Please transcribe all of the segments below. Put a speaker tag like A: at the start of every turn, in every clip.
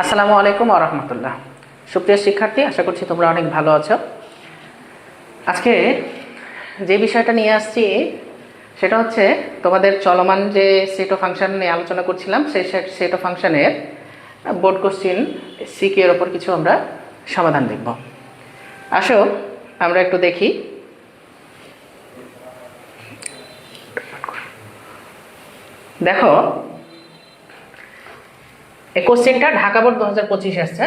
A: আসসালামু আলাইকুম ওয়া রাহমাতুল্লাহ। সুপ্রিয় শিক্ষার্থী, আশা করছি তোমরা অনেক ভালো আছো। আজকে যে বিষয়টা নিয়ে আসছি সেটা হচ্ছে তোমাদের চলমান যে সেট অফ ফাংশন নিয়ে আলোচনা করছিলাম, সেই সেট অফ ফাংশনের বোর্ড কোশ্চিন সিকে এর ওপর কিছু আমরা সমাধান দেখব। আসো আমরা একটু দেখি। দেখো, এই কোশ্চেনটা ঢাকা বোর্ড 2025 আসছে।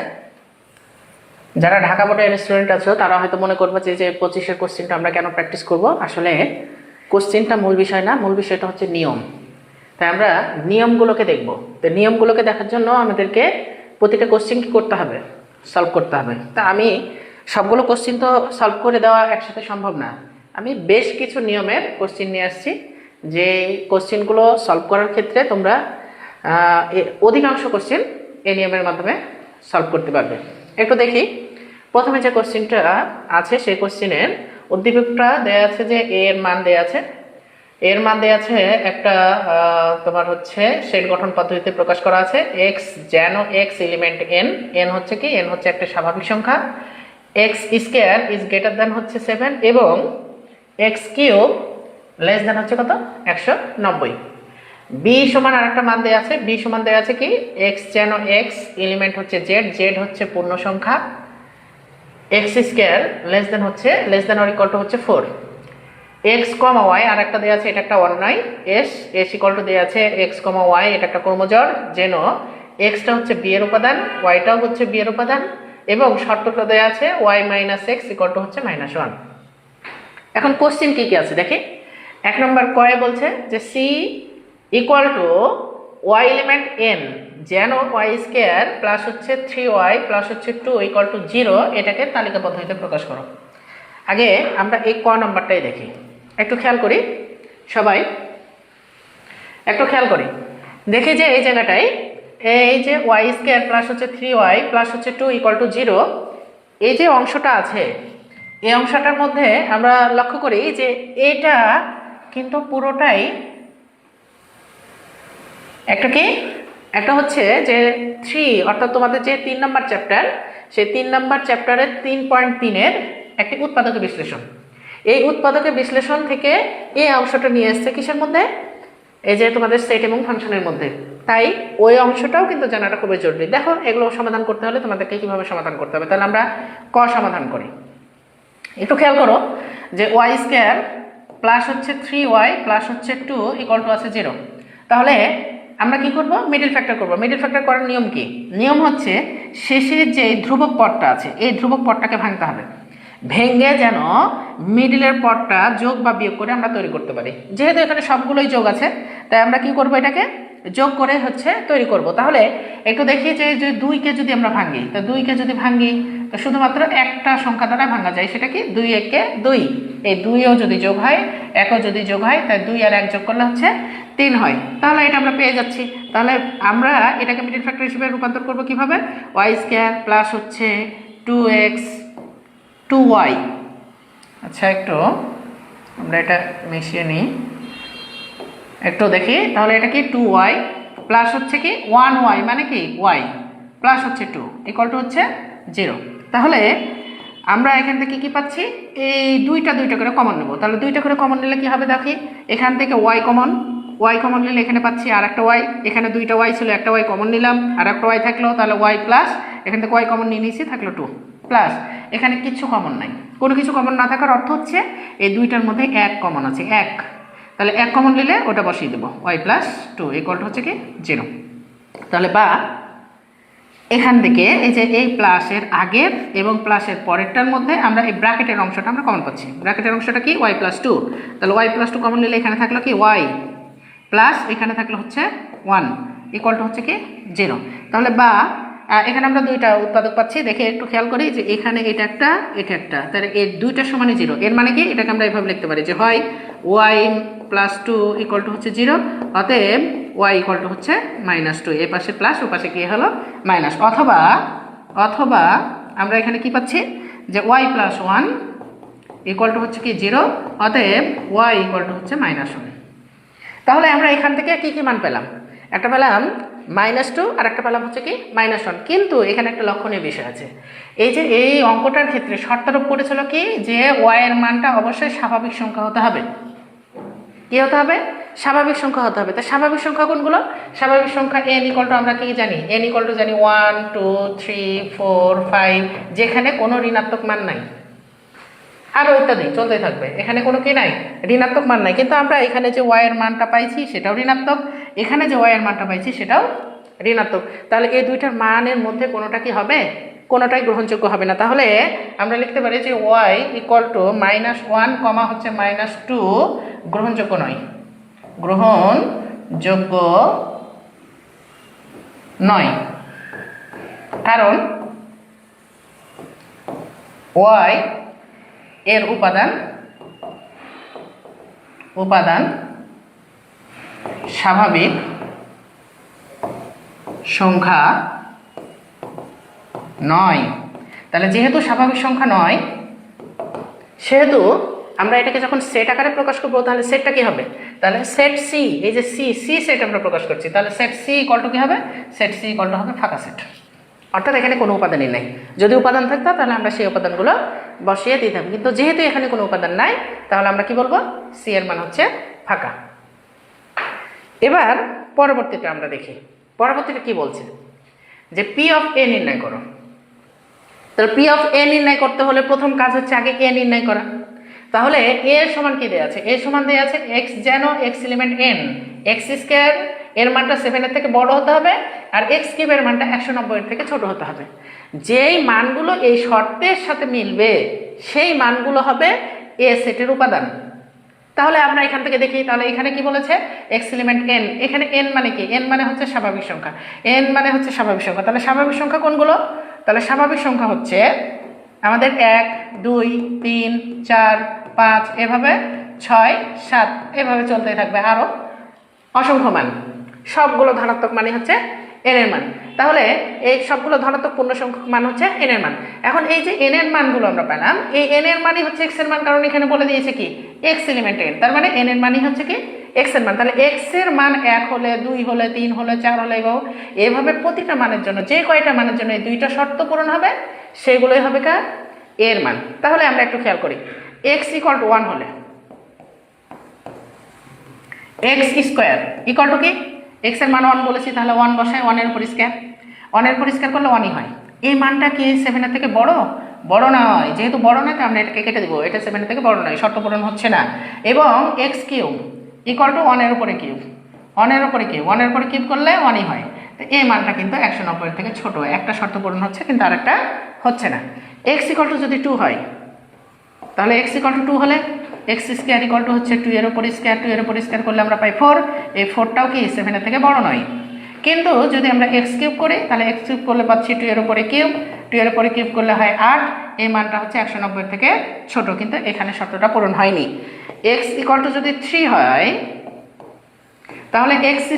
A: যারা ঢাকা বোর্ডের স্টুডেন্ট আছো তারা হয়তো মনে করবে যে 25-এর কোশ্চেনটা আমরা কেন প্র্যাকটিস করব। আসলে কোশ্চেনটা মূল বিষয় না, মূল বিষয়টা হচ্ছে নিয়ম। তাই আমরা নিয়মগুলোকে দেখব। তো নিয়মগুলোকে দেখার জন্য আমাদেরকে প্রতিটা কোশ্চেন কি করতে হবে, সলভ করতে হবে। তা আমি সবগুলো কোশ্চেন তো সলভ করে দেওয়া একসাথে সম্ভব না। আমি বেশ কিছু নিয়মের কোশ্চেন নিয়ে আসছি, যে কোশ্চেনগুলো সলভ করার ক্ষেত্রে তোমরা অধিকাংশ কোশ্চেন এই নিয়মের মাধ্যমে সলভ করতে পারবে। একটু দেখি, প্রথমে যে কোশ্চেনটা আছে সেই কোশ্চেনের উদ্দীপকটা দেয়া আছে যে এ এর মান দেয়া আছে। এর মান দেয়া আছে একটা তোমার হচ্ছে সেট গঠন পদ্ধতিতে প্রকাশ করা আছে। এক্স যেন এক্স এলিমেন্ট এন, এন হচ্ছে কি, এন হচ্ছে একটা স্বাভাবিক সংখ্যা। X square is greater than হচ্ছে 7 এবং এক্স কিউব লেস দ্যান হচ্ছে কত, 190। বি সমান আর একটা মান দেওয়া আছে, বি সমান দেওয়া আছে কি, এক্স যেন এক্স এলিমেন্ট হচ্ছে জেড, জেড হচ্ছে পূর্ণ সংখ্যা। X square less than or equal to হচ্ছে 4। এক্স কমা ওয়াই আর একটা দেওয়া আছে, এটা একটা অন্যায়। এস এস ইকুয়াল টু দেওয়া আছে এক্স কমা ওয়াই, এটা একটা ক্রমজোড়। যেন এক্সটা হচ্ছে বি এর উপাদান, ওয়াইটাও হচ্ছে বি এর উপাদান, এবং শর্তটা দেওয়া আছে Y minus X equal to হচ্ছে -1। এখন কোশ্চেন কি কি আছে দেখি। এক নম্বর কয়ে বলছে যে C equal to Y element N যেন ওয়াই স্কোয়ার প্লাস হচ্ছে 3y প্লাস হচ্ছে 2 ইকুয়াল টু 0, এটাকে তালিকা পদ্ধতিতে প্রকাশ করো। আগে আমরা এই ক নম্বরটাই দেখি, একটু খেয়াল করি সবাই, একটু খেয়াল করি। দেখি যে এই জায়গাটায় এই যে ওয়াই স্কোয়ার প্লাস হচ্ছে 3y প্লাস হচ্ছে 2 ইকুয়াল টু 0, এই যে অংশটা আছে, এই অংশটার মধ্যে আমরা লক্ষ্য করি যে এটা কিন্তু পুরোটাই একটা কি, একটা হচ্ছে যে 3, অর্থাৎ তোমাদের যে 3 নম্বর চ্যাপ্টার, সেই 3 নম্বর চ্যাপ্টারের 3.3-এর একটি উৎপাদকের বিশ্লেষণ। এই উৎপাদকের বিশ্লেষণ থেকে এই অংশটা নিয়ে এসছে কিসের মধ্যে, এই যে তোমাদের সেট এবং ফাংশনের মধ্যে। তাই ওই অংশটাও কিন্তু জানাটা খুবই জরুরি। দেখো, এগুলো সমাধান করতে হলে তোমাদেরকে কিভাবে সমাধান করতে হবে। তাহলে আমরা ক সমাধান করি। একটু খেয়াল করো যে ওয়াই স্কোয়ার প্লাস হচ্ছে 3y প্লাস হচ্ছে 2 ইকুয়াল টু আছে 0। তাহলে আমরা কি করব, মিডল ফ্যাক্টর করব। মিডল ফ্যাক্টর করার নিয়ম কি, নিয়ম হচ্ছে শেষে যে ধ্রুবক পদটা আছে এই ধ্রুবক পদটাকে ভাঙতে হবে, ভেঙে যেন মিডলের পদটা যোগ বা বিয়োগ করে আমরা তৈরি করতে পারি। যেহেতু এখানে সবগুলোই যোগ আছে, তাই আমরা কি করব, এটাকে যোগ করে হচ্ছে তৈরি করব। তাহলে একটু দেখি যে 2কে যদি আমরা ভাঙি, তো 2কে যদি ভাঙি তো শুধুমাত্র একটা সংখ্যা দ্বারা ভাঙা যায়, সেটা কি 2 একে 2। এই 2ও যদি যোগ হয়, 1ও যদি যোগ হয়, তাই 2 আর 1 যোগ করলে হচ্ছে 3 হয়। তাহলে এটা আমরা পেয়ে যাচ্ছি। তাহলে আমরা এটাকে মিডল ফ্যাক্টর হিসেবে রূপান্তর করব কিভাবে, ওয়াই স্কোয়ার প্লাস হচ্ছে 2x 2y। আচ্ছা, একটু আমরা এটা মিশিয়ে নিই, একটু দেখি। তাহলে এটা কি 2y প্লাস হচ্ছে কি 1y, মানে কি y প্লাস হচ্ছে 2 ইকুয়াল টু হচ্ছে 0। তাহলে আমরা এখান থেকে কি পাচ্ছি, এই দুইটা করে কমন নেব। তাহলে দুইটা করে কমন নিলে কি হবে দেখি, এখান থেকে y কমন নিলে এখানে পাচ্ছি আর একটা y, এখানে দুইটা y ছিল, একটা y কমন নিলাম, আর একটা y থাকলো, তাহলে y প্লাস এখান থেকে y কমন নিয়ে নিয়েছি, থাকলো 2 প্লাস এখানে কিছু কমন নাই। কোনো কিছু কমন না থাকার অর্থ হচ্ছে এই দুইটার মধ্যে 1 কমন আছে, 1। তাহলে 1 কমন নিলে ওটা বসিয়ে দেবো, y প্লাস 2 ইকুয়াল টু হচ্ছে কি 0। তাহলে বা এখান থেকে এই যে এই প্লাসের আগের এবং প্লাসের পরেরটার মধ্যে আমরা এই ব্র্যাকেটের অংশটা আমরা কমন পাচ্ছি। ব্র্যাকেটের অংশটা কি, y প্লাস 2। তাহলে y প্লাস 2 কমন নিলে এখানে থাকলো কি y প্লাস এখানে থাকলো হচ্ছে 1 ইকুয়াল টু হচ্ছে কি 0। তাহলে বা এখানে আমরা দুইটা উৎপাদক পাচ্ছি। দেখে একটু খেয়াল করি যে এখানে এটা একটা, এটা একটা, তাহলে এই দুইটা সমানই 0। এর মানে কি, এটাকে আমরা এইভাবে লিখতে পারি যে হয় y প্লাস 2 ইকুয়াল টু হচ্ছে 0, অতএব y ইকুয়াল টু হচ্ছে -2। এই পাশে প্লাস, ও পাশে কি হলো মাইনাস। অথবা আমরা এখানে কি পাচ্ছি যে y প্লাস 1 ইকুয়াল টু হচ্ছে কি 0, অতএব y ইকুয়াল টু হচ্ছে -1। তাহলে আমরা এখান থেকে কি কি মান পেলাম, একটা পেলাম -2 আর একটা পেলাম হচ্ছে কি -1। কিন্তু এখানে একটা লক্ষণীয় বিষয় আছে, এই যে এই অঙ্কটার ক্ষেত্রে শর্তারোপ করেছিল কি যে ওয়াই এর মানটা অবশ্যই স্বাভাবিক সংখ্যা হতে হবে। কি হতে হবে? স্বাভাবিক সংখ্যা হতে হবে। তা স্বাভাবিক সংখ্যা কোনগুলো? স্বাভাবিক সংখ্যা n = আমরা কি জানি? n = জানি 1 2 3 4 5, যেখানে কোনো ঋণাত্মক মান নাই, আরও ইত্যাদি চলতে থাকবে। এখানে কোনো কি নাই, ঋণাত্মক মান নাই। কিন্তু আমরা এখানে যে ওয়াই এর মানটা পাইছি সেটাও ঋণাত্মক, এখানে যে ওয়াই এর মানটা পাইছি সেটাও ঋণাত্মক। তাহলে এই দুইটার মানের মধ্যে কোনোটা কি হবে? কোনোটাই গ্রহণযোগ্য হবে না। তাহলে আমরা লিখতে পারি যে ওয়াই =-1, হচ্ছে -2 গ্রহণযোগ্য নয়, গ্রহণযোগ্য নয়। কারণ ওয়াই এর উপাদান স্বাভাবিক সংখ্যা নয়। তাহলে যেহেতু স্বাভাবিক সংখ্যা নয়, সেহেতু আমরা এটাকে যখন সেট আকারে প্রকাশ করবো, তাহলে সেটটা কি হবে? তাহলে সেট সি, এই যে সি সেট আমরা প্রকাশ করছি, তাহলে সেট সি = কি হবে? সেট সি = হবে ফাঁকা সেট। অর্থাৎ এখানে কোনো উপাদানই নাই। যদি উপাদান থাকতো তাহলে আমরা সেই উপাদানগুলো বসিয়ে দিতাম, কিন্তু যেহেতু এখানে কোনো উপাদান নাই, তাহলে আমরা কি বলবো? সি এর মান হচ্ছে ফাঁকা। এবার পরবর্তীটা আমরা দেখি। পরবর্তীটা কি বলছে? যে পি অফ এ নির্ণয় করো। তাহলে পি অফ এ নির্ণয় করতে হলে প্রথম কাজ হচ্ছে আগে এ নির্ণয় করা। তাহলে এ সমান কি দেয়া আছে? এ সমান দেয়া আছে x, যেন x এলিমেন্ট n, x² এর মানটা 7 এর থেকে বড় হতে হবে, আর x³ এর মানটা 190 এর থেকে ছোট হতে হবে। যেই মানগুলো এই শর্তের সাথে মিলবে সেই মানগুলো হবে এ সেটের উপাদান। তাহলে আমরা এখান থেকে দেখি, তাহলে এখানে কি বলেছে? x এলিমেন্ট n, এখানে n মানে কি? n মানে হচ্ছে স্বাভাবিক সংখ্যা, n মানে হচ্ছে স্বাভাবিক সংখ্যা। তাহলে স্বাভাবিক সংখ্যা কোনগুলো? তাহলে স্বাভাবিক সংখ্যা হচ্ছে আমাদের 1 2 3 4 5, এভাবে 6 7, এভাবে চলতে থাকবে আরও অসংখ্য মান। সবগুলো ধনাত্মক মানে হচ্ছে n এর মান। তাহলে এই সবগুলো ধনাত্মক পূর্ণ সংখ্যক মান হচ্ছে n এর মান। এখন এই যে n এর মানগুলো আমরা পেলাম, এই n এর মানই হচ্ছে x এর মান, কারণ এখানে বলে দিয়েছে কি x এলিমেন্ট n, তার মানে n এর মানই হচ্ছে কি x এর মান। তাহলে x এর মান 1 হলে 2 হলে 3 হলে 4 হলে, এভাবে প্রতিটা মানের জন্য, যে কয়টা মানের জন্য এই দুইটা শর্ত পূরণ হবে সেগুলোই হবে কার? এর মান। তাহলে আমরা একটু খেয়াল করি, x = 1 হলে x² = কি? x এর মান 1 বলেছি, তাহলে 1 বসায়, 1 এর উপর স্কয়ার, 1 এর উপর স্কয়ার করলে 1ই হয়। এই মানটা কি 7 এর থেকে বড়? বড় নয়। যেহেতু বড় নয়, আমরা এটাকে কেটে দেবো, এটা 7 এর থেকে বড় নয়, শর্ত পূরণ হচ্ছে না। এবং x³ = 1 এর উপরে কিউব, 1 এর উপরে কিউব, 1 এর উপরে কিউব করলে 1ই হয়। তো এই মানটা কিন্তু 190 এর থেকে ছোট। একটা শর্ত পূরণ হচ্ছে, কিন্তু আরেকটা হচ্ছে না। x = যদি 2 হয়, তাহলে x = 2 হলে x² হচ্ছে 2 এর উপর স্কয়ার, 2 এর উপর স্কয়ার করলে আমরা পাই 4। এই 4টাও কি 7 এর থেকে বড় নয়। কিন্তু যদি আমরা x³ করি, তাহলে x³ করলে পাচ্ছি 2 এর উপরে কিউব, 2 এর উপরে কিউব করলে হয় 8। এই মানটা হচ্ছে 190 এর থেকে ছোট, কিন্তু এখানে শর্তটা পূরণ হয়নি। x = যদি 3 হয়, তাহলে x²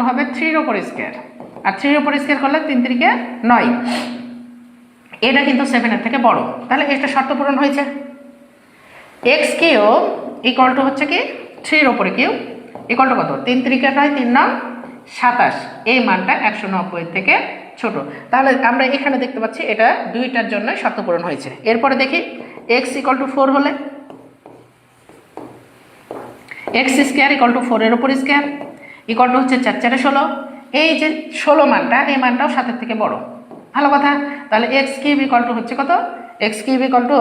A: হবে 3 এর উপর স্কয়ার, আর 3 এর উপর স্কয়ার করলে 3 × 3 = 9। এটা কিন্তু 7 এর থেকে বড়, তাহলে এটা শর্ত পূরণ হয়েছে। x³ = হচ্ছে কি 3 এর উপরে কিউব, = কত? 3 × 3 = 9, 3 9 27। এই মানটা 190 এর থেকে ছোট। তাহলে আমরা এখানে দেখতে পাচ্ছি এটা দুইটার জন্য শর্ত পূরণ হয়েছে। এরপরে দেখি x = 4 হলে x² = 4 এর উপর স্কয়ার, হচ্ছে 4 4 16। এই যে 16 মানটা, এই মানটাও 7 এর থেকে বড়, ভালো কথা। তাহলে x³ হচ্ছে কত? x³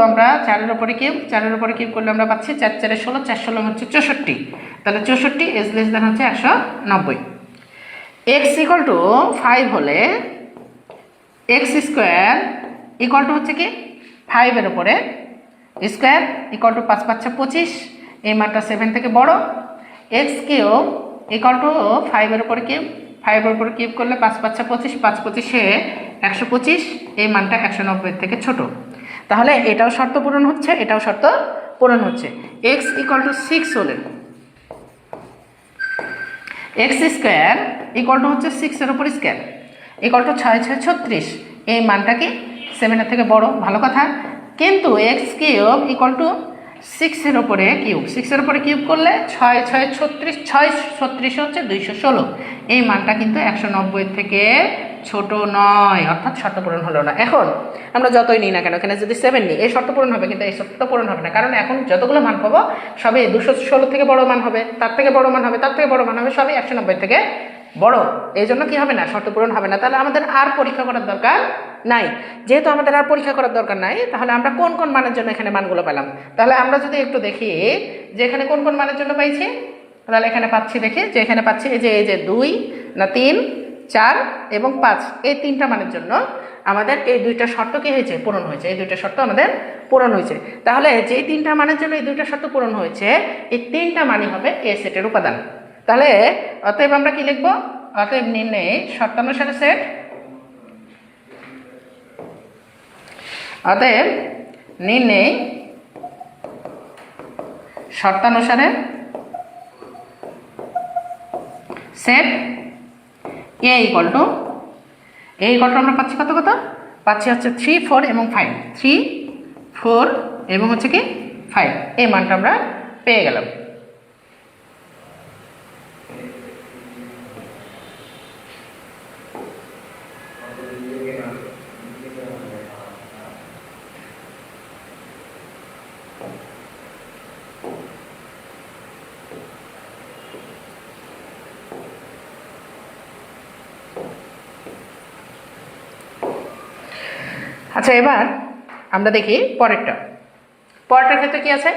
A: আমরা 4 এর উপরে কিউব, 4 এর উপরে কিউব করলে আমরা পাচ্ছি 4 4 16, 4 16 হচ্ছে 64। তাহলে 64 হচ্ছে 190। x = 5 হলে x² হচ্ছে কি 5 এর উপরে স্কয়ার, = 5 5 25। এই মানটা 7 থেকে বড়। x³ = 5 এর উপরে কিউব, 5 এর উপরে কিউব করলে 5 5 25, 5 25 125। এই মানটা 190 এর থেকে ছোট। তাহলে এটাও শর্ত পূরণ হচ্ছে, এটাও শর্ত পূরণ হচ্ছে। x = 6 হলে x² হচ্ছে 6 এর উপর স্কয়ার, = 6 6 36। এই মানটা কি 7 এর থেকে বড়, ভালো কথা। কিন্তু x³ 6-এর উপরে কিউব, 6-এর উপরে কিউব করলে 6 6 36, 6 36 হচ্ছে 216। এই মানটা কিন্তু 190 থেকে ছোট নয়, অর্থাৎ শর্ত পূরণ হলো না। এখন আমরা যতই নিই না কেন, এখানে যদি 7 নিই এই শর্ত পূরণ হবে, কিন্তু এই শর্ত পূরণ হবে না, কারণ এখন যতগুলো মান পাবো সবই 216 থেকে বড় মান হবে, তার থেকে বড় মান হবে, তার থেকে বড় মান হবে, সবই 190 থেকে বড়। এই জন্য কি হবে না, শর্ত পূরণ হবে না। তাহলে আমাদের আর পরীক্ষা করার দরকার নাই। যেহেতু আমাদের আর পরীক্ষা করার দরকার নাই, তাহলে আমরা কোন কোন মানের জন্য এখানে মানগুলো পেলাম, তাহলে আমরা যদি একটু দেখি যে এখানে কোন কোন মানের জন্য পাইছি, তাহলে এখানে পাচ্ছি, দেখি যে এখানে পাচ্ছি এই যে 2 না 3 4 এবং 5, এই 3টা মানের জন্য আমাদের এই 2টা শর্ত কি হয়েছে, পূরণ হয়েছে। এই 2টা শর্ত আমাদের পূরণ হয়েছে। তাহলে যে 3টা মানের জন্য এই 2টা শর্ত পূরণ হয়েছে, এই 3টা মানই হবে এ সেটের উপাদান। তাহলে অতএব আমরা কি লিখব, অতএব নির্ণয়ে শর্তানুসারে সেট, অতএব নির্ণয়ে শর্তানুসারে সেট এ ইকুয়াল টু আমরা পাচ্ছি কত পাচ্ছি হচ্ছে 3 4 এবং 5, 3 4 এবং হচ্ছে কি 5, এই মানটা আমরা পেয়ে গেলাম। আচ্ছা, এবার আমরা দেখি পরেরটার ক্ষেত্রে কি আছে।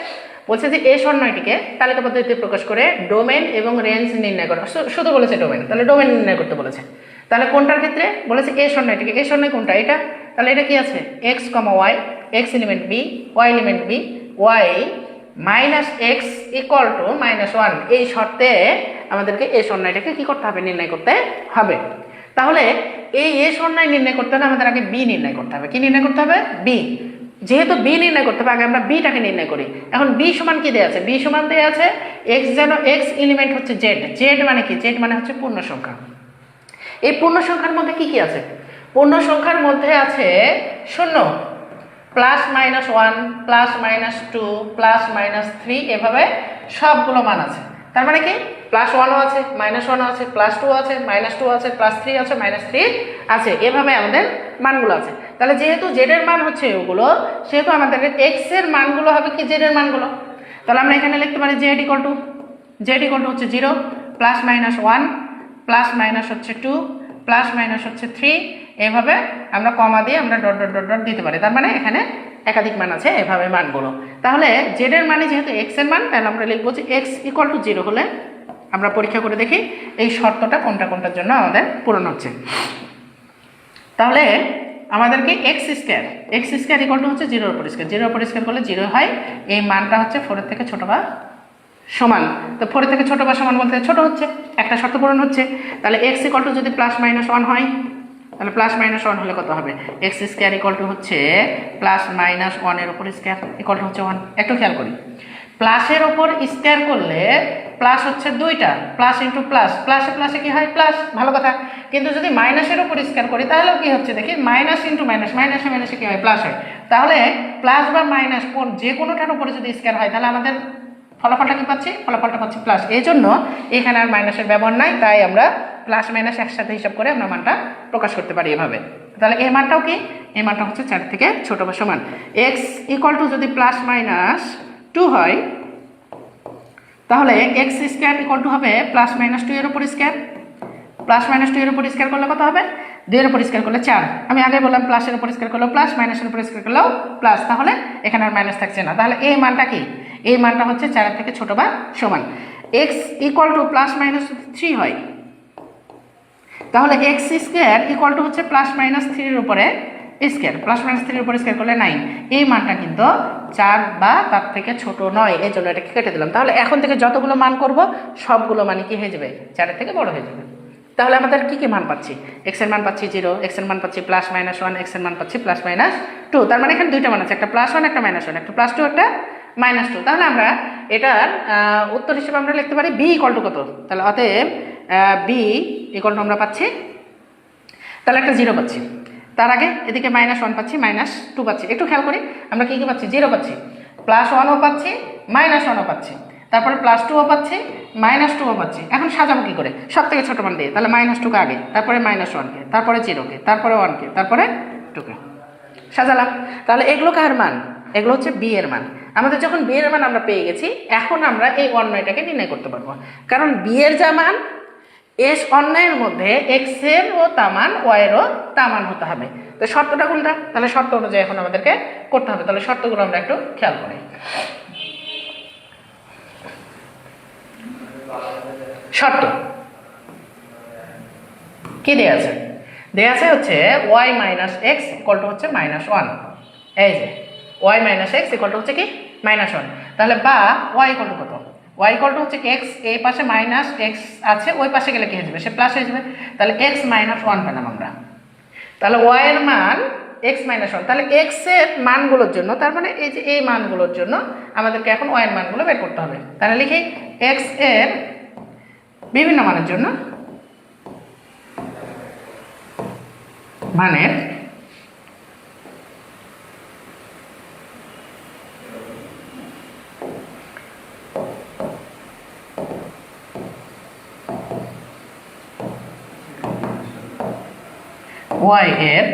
A: বলছে যে এ সরণটিকে তালিকা পদ্ধতিতে প্রকাশ করে ডোমেন এবং রেঞ্জ নির্ণয় করা, শুধু বলেছে ডোমেন, তাহলে ডোমেন নির্ণয় করতে বলেছে। তাহলে কোনটার ক্ষেত্রে বলেছে এ সরণটিকে, এ সরণি কোনটা, এটা, তাহলে এটা কি আছে x, y, x element b, y element b, y minus X equal two -1, এই শর্তে আমাদেরকে এ সরণিটাকে কি করতে হবে, নির্ণয় করতে হবে। তাহলে এই এ সরণি নির্ণয় করতে হলে আমাদের আগে বি নির্ণয় করতে হবে। কি নির্ণয় করতে হবে, বি। যেহেতু বি নির্ণয় করতে হবে, আগে আমরা বিটাকে নির্ণয় করি। এখন বি সমান কি দেওয়া আছে, বি সমান দেওয়া আছে এক্স, যেন এক্স এলিমেন্ট হচ্ছে জেড, জেড মানে কি, জেড মানে হচ্ছে পূর্ণ সংখ্যা। এই পূর্ণ সংখ্যার মধ্যে কি কি আছে, পূর্ণ সংখ্যার মধ্যে আছে 0, +-1, +-2, +-3, এভাবে সবগুলো মান আছে। তার মানে কি +1ও আছে, -1ও আছে, +2 আছে, -2 আছে, +3 আছে, -3 আছে, এভাবে আমাদের মানগুলো আছে। তাহলে যেহেতু জেড এর মান হচ্ছে ওগুলো, সেহেতু আমাদের এক্স এর মানগুলো হবে কি জেড এর মানগুলো। তাহলে আমরা এখানে লিখতে পারি জেড ইকুয়াল টু হচ্ছে 0, +-1, + হচ্ছে 2, + হচ্ছে 3, এভাবে আমরা কমা দিয়ে আমরা ডট ডট ডট ডট দিতে পারি। তার মানে এখানে একাধিক মান আছে, এভাবে মানগুলো। তাহলে জেড এর মানে যেহেতু এক্স এর মান, তাহলে আমরা লিখবো যে এক্স ইকুয়াল টু 0 হলে আমরা পরীক্ষা করে দেখি এই শর্তটা কোনটার জন্য আমাদের পূরণ হচ্ছে। তাহলে আমাদেরকে এক্স স্কোয়ার ইকুয়াল টু হচ্ছে 0 উপর স্কোয়ার, 0 উপর স্কোয়ার করলে 0 হয়। এই মানটা হচ্ছে 4 এর থেকে ছোট বা সমান। তো 4 এর থেকে ছোট বা সমান বলতে ছোট হচ্ছে, একটা শর্ত পূরণ হচ্ছে। তাহলে এক্স ইকুয়াল টু যদি +-1 হয়, তাহলে +-1 হলে কত হবে, এক্স স্কোয়ার ইকুয়াল টু হচ্ছে +-1 এর উপর স্কোয়ার ইকুয়াল টু হচ্ছে 1। একটু খেয়াল করি, প্লাসের ওপর স্কোয়ার করলে প্লাস হচ্ছে 2টা, প্লাস ইন্টু প্লাস, প্লাসে কি হয় প্লাস, ভালো কথা। কিন্তু যদি মাইনাসের ওপর স্কোয়ার করি তাহলেও কি হচ্ছে দেখি, মাইনাস ইন্টু মাইনাস, মাইনাসে কি হয় প্লাস হয়। তাহলে প্লাস বা মাইনাস যে কোনোটার উপরে যদি স্কোয়ার হয়, তাহলে আমাদের ফলাফলটা কি পাচ্ছি, ফলাফলটা পাচ্ছি প্লাস। এই জন্য এখানে আর মাইনাসের ব্যবহার নাই, তাই আমরা প্লাস মাইনাস একসাথে হিসাব করে আমরা মানটা প্রকাশ করতে পারি এভাবে। তাহলে এই মানটাও কি, এই মানটা হচ্ছে 4 থেকে ছোট বা সমান। এক্স ইকুয়াল টু যদি +-2 হয়, তাহলে এক্স স্কোয়ার ইকুয়াল টু হবে +-2 এর উপর স্কোয়ার, +-2 এর উপর স্কোয়ার করলে কত হবে, 2 এর উপর স্কোয়ার করলে 4। আমি আগে বললাম প্লাসের উপর স্কোয়ার করলেও প্লাস, মাইনাসের উপর স্কোয়ার করলেও প্লাস, তাহলে এখানে আর মাইনাস থাকছে না। তাহলে এই মানটা কি, এই মানটা হচ্ছে 4 এর থেকে ছোট বা সমান। এক্স ইকুয়াল টু +-3 হয়, তাহলে এক্স স্কোয়ার ইকুয়াল টু হচ্ছে +-3 এর উপরে স্কোয়ার, +-3 এর উপর স্কোয়ার করলে 9। এই মানটা কিন্তু 4 বা তার থেকে ছোট নয়, এই জন্য এটাকে কেটে দিলাম। তাহলে এখন থেকে যতগুলো মান করব সবগুলো মানে কি হয়ে যাবে, 4 এর থেকে বড় হয়ে যাবে। তাহলে আমাদের কি কি মান পাচ্ছি, এক্স এর মান পাচ্ছি 0, এক্স এর মান পাচ্ছি +-1, এক্স এর মান পাচ্ছি +-2। তার মানে এখানে দুইটা মান আছে, একটা +1 একটা -1, একটা +2 একটা -2। তাহলে আমরা এটার উত্তর হিসেবে আমরা লিখতে পারি বি ইকুয়াল টু কত, তাহলে অতএব বি ইকুয়াল টু আমরা পাচ্ছি, তাহলে একটা 0 পাচ্ছি, তার আগে এদিকে -1 পাচ্ছি, -2 পাচ্ছি। একটু খেয়াল করি আমরা কি কি পাচ্ছি, 0 পাচ্ছি, +1ও পাচ্ছি, -1ও পাচ্ছি, তারপরে +2ও পাচ্ছি, -2ও পাচ্ছি। এখন সাজাবো কি করে? সব থেকে ছোট মান দিয়ে। তাহলে -2কে আগে, তারপরে -1কে, তারপরে 0কে, তারপরে 1কে, তারপরে 2কে সাজালাম। তাহলে এগুলো কার মান? এগুলো হচ্ছে বি এর মান। আমাদের যখন বি এর মান আমরা পেয়ে গেছি, এখন আমরা এই অন্যয়টাকে নির্ণয় করতে পারবো। কারণ বি এর যা মান, এস অন্যয়ের মধ্যে এক্স এর ও তা মান, ওয়াই এরও তা মান হতে হবে। তো শর্তটা কোনটা? তাহলে শর্ত অনুযায়ী এখন আমাদেরকে করতে হবে। তাহলে শর্তগুলো আমরা একটু খেয়াল করি। শর্ত কি দেয়া আছে? দেয়া আছে হচ্ছে y - x = হচ্ছে -1। এই যে y - x = হচ্ছে কি -1। তাহলে বা y = কত? y = হচ্ছে x, এই পাশে -x আছে, ওই পাশে গেলে কি হয়ে যাবে? সে প্লাস হয়ে যাবে। তাহলে x - 1 পেলাম আমরা। তাহলে y এর মান x - 1। তাহলে x এর মানগুলোর জন্য, তার মানে এই যে এই মানগুলোর জন্য আমাদেরকে এখন y এর মানগুলো বের করতে হবে। তাহলে লিখি x এর বিভিন্ন মানের জন্য মানের y এর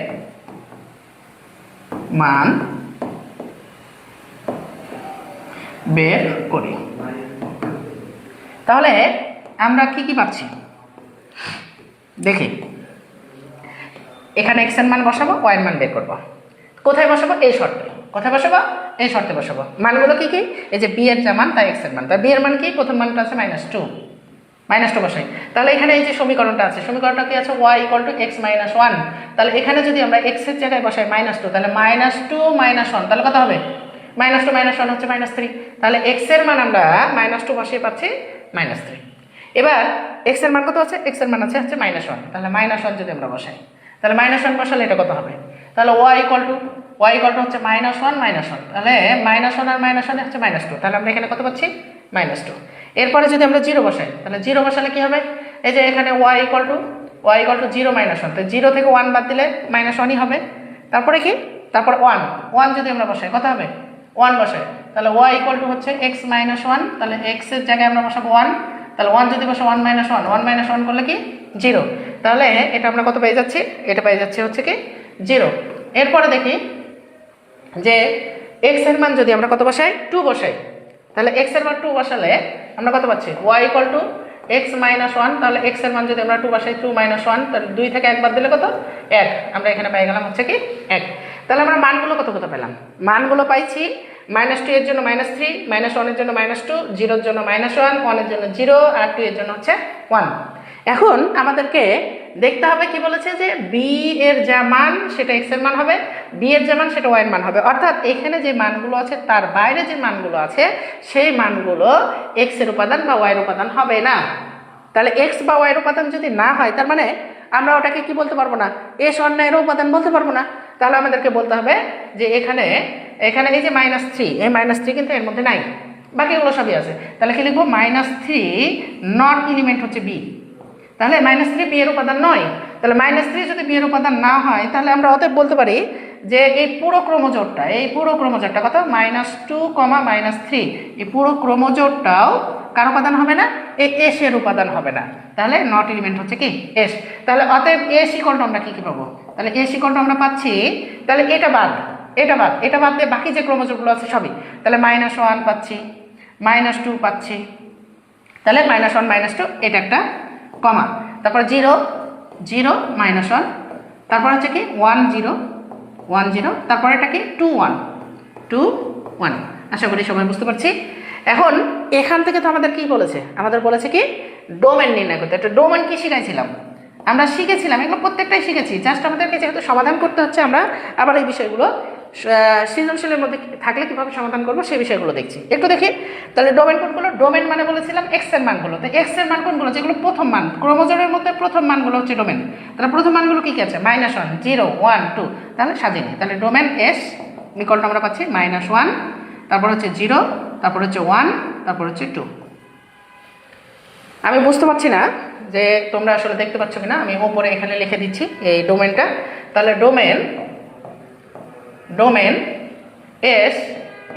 A: মান বের করি। তাহলে আমরা কি কি পাচ্ছি দেখি। এখানে x এর মান বসাবো, y এর মান বের করব। কোথায় বসাবো? এই শর্তে। কোথায় বসাবো? এই শর্তে বসাবো। মানগুলো কি কি? এই যে b এর যা মান তাই x এর মান। তাই b এর মান কি? প্রথম মানটা আছে -2, -2 বসাই। তাহলে এখানে এই যে সমীকরণটা আছে, সমীকরণটা কি আছে? y = x - 1। তাহলে এখানে যদি আমরা x এর জায়গায় বসাই -2, তাহলে -2 - 1, তাহলে কত হবে? -2 - 1 হচ্ছে -3। তাহলে x এর মান আমরা -2 বসিয়ে পাচ্ছি -3। এবার x এর মান কত আছে? x এর মান আছে হচ্ছে -1। তাহলে -1 যদি আমরা বসাই, তাহলে -1 বসালে এটা কত হবে? তাহলে y = হচ্ছে -1 -1। তাহলে -1 আর -1 হচ্ছে -2। তাহলে আমরা এখানে কত পাচ্ছি? -2। এরপরে যদি আমরা 0 বসাই, তাহলে 0 বসালে কি হবে? এই যে এখানে y = 0 - 1। তো 0 থেকে 1 বাদ দিলে -1ই হবে। তারপরে কি? তারপর 1 যদি আমরা বসাই, কত হবে? 1 বসাই। তাহলে y = হচ্ছে x - 1। তাহলে x এর জায়গায় আমরা বসাবো 1। তাহলে 1 যদি বসে 1 - 1, 1 - 1 করলে কি 0। তাহলে এটা আমরা কত পেয়ে যাচ্ছি? এটা পেয়ে যাচ্ছি হচ্ছে কি 0। এরপরে দেখি যে x এর মান যদি আমরা কত বসাই? 2 বসাই। তাহলে x এর মান 2 বসালে আমরা কত পাচ্ছি? y = x - 1। তাহলে x এর মান যদি আমরা 2 বসাই, 2 - 1, তাহলে 2 থেকে 1 বাদ দিলে কত? 1। আমরা এখানে পেয়ে গেলাম হচ্ছে কি 1। তাহলে আমরা মানগুলো কত পেলাম? মানগুলো পাইছি -2 এর জন্য -3, -1 এর জন্য -2, 0 এর জন্য -1, 1 এর জন্য 0, আর 2 এর জন্য হচ্ছে 1। এখন আমাদেরকে দেখতে হবে কি বলেছে, যে b এর যা মান সেটা x এর মান হবে, b এর যা মান সেটা y এর মান হবে। অর্থাৎ এখানে যে মানগুলো আছে তার বাইরে যে মানগুলো আছে সেই মানগুলো x এর উপাদান বা y এর উপাদান হবে না। তাহলে x বা y এর উপাদান যদি না হয়, তার মানে আমরা ওটাকে কি বলতে পারবো না? এস অন্যের উপাদান বলতে পারবো না। তাহলে আমাদেরকে বলতে হবে যে এখানে এই যে -3, এই -3 কিন্তু এর মধ্যে নাই, বাকিগুলো সবই আছে। তাহলে কি লিখবো? -3 নট এলিমেন্ট হচ্ছে b। তাহলে -3 বি এর উপাদান নয়। তাহলে -3 যদি বি এর উপাদান না হয়, তাহলে আমরা অতএব বলতে পারি যে এই পুরো ক্রমজোড়টা কত? -2, -3। এই পুরো ক্রমজোড়টাও কার উপাদান হবে না? এই এস এর উপাদান হবে না। তাহলে নট এলিমেন্ট হচ্ছে কি এস। তাহলে অতএব এস = আমরা কি পাবো? তাহলে এস = আমরা পাচ্ছি, তাহলে এটা বাদ দিয়ে বাকি যে ক্রমজোড়গুলো আছে সবই। তাহলে -1 পাচ্ছি, -2 পাচ্ছি। তাহলে -1 -2 এটা একটা কমা, তারপর 0 0 -1, তারপর হচ্ছে কি 1 0 1 0, তারপর এটা কি 2 1 2 1। আশা করি সবাই বুঝতে পারছি। এখন এখান থেকে তো আমাদের কি বলেছে? আমাদের বলেছে কি ডোমেন নির্ণয় করতে। একটা ডোমেন কি শিখাইছিলাম? আমরা শিখেছিলাম, এগুলো প্রত্যেকটাই শিখেছি। জাস্ট আমাদেরকে যেহেতু সমাধান করতে হচ্ছে, আমরা আবার এই বিষয়গুলো সৃজনশীলের মধ্যে থাকলে কিভাবে সমাধান করবো সেই বিষয়গুলো দেখছি। একটু দেখি তাহলে ডোমেন কোনগুলো? ডোমেন মানে বলেছিলাম এক্স এর মানগুলো। তো এক্স এর মান কোনগুলো? যেগুলো প্রথম মান, ক্রোমোজোমের মধ্যে প্রথম মানগুলো হচ্ছে ডোমেন। তাহলে প্রথম মানগুলো কি কি আছে? -1 0 1 2। তাহলে সাজিয়ে নিই। তাহলে ডোমেন এস নিকলটা আমরা পাচ্ছি -1, তারপর হচ্ছে 0, তারপর হচ্ছে 1, তারপর হচ্ছে 2। আমি বুঝতে পারছি না যে তোমরা আসলে দেখতে পাচ্ছ কিনা, আমি ওপরে এখানে লিখে দিচ্ছি এই ডোমেনটা। তাহলে ডোমেন এস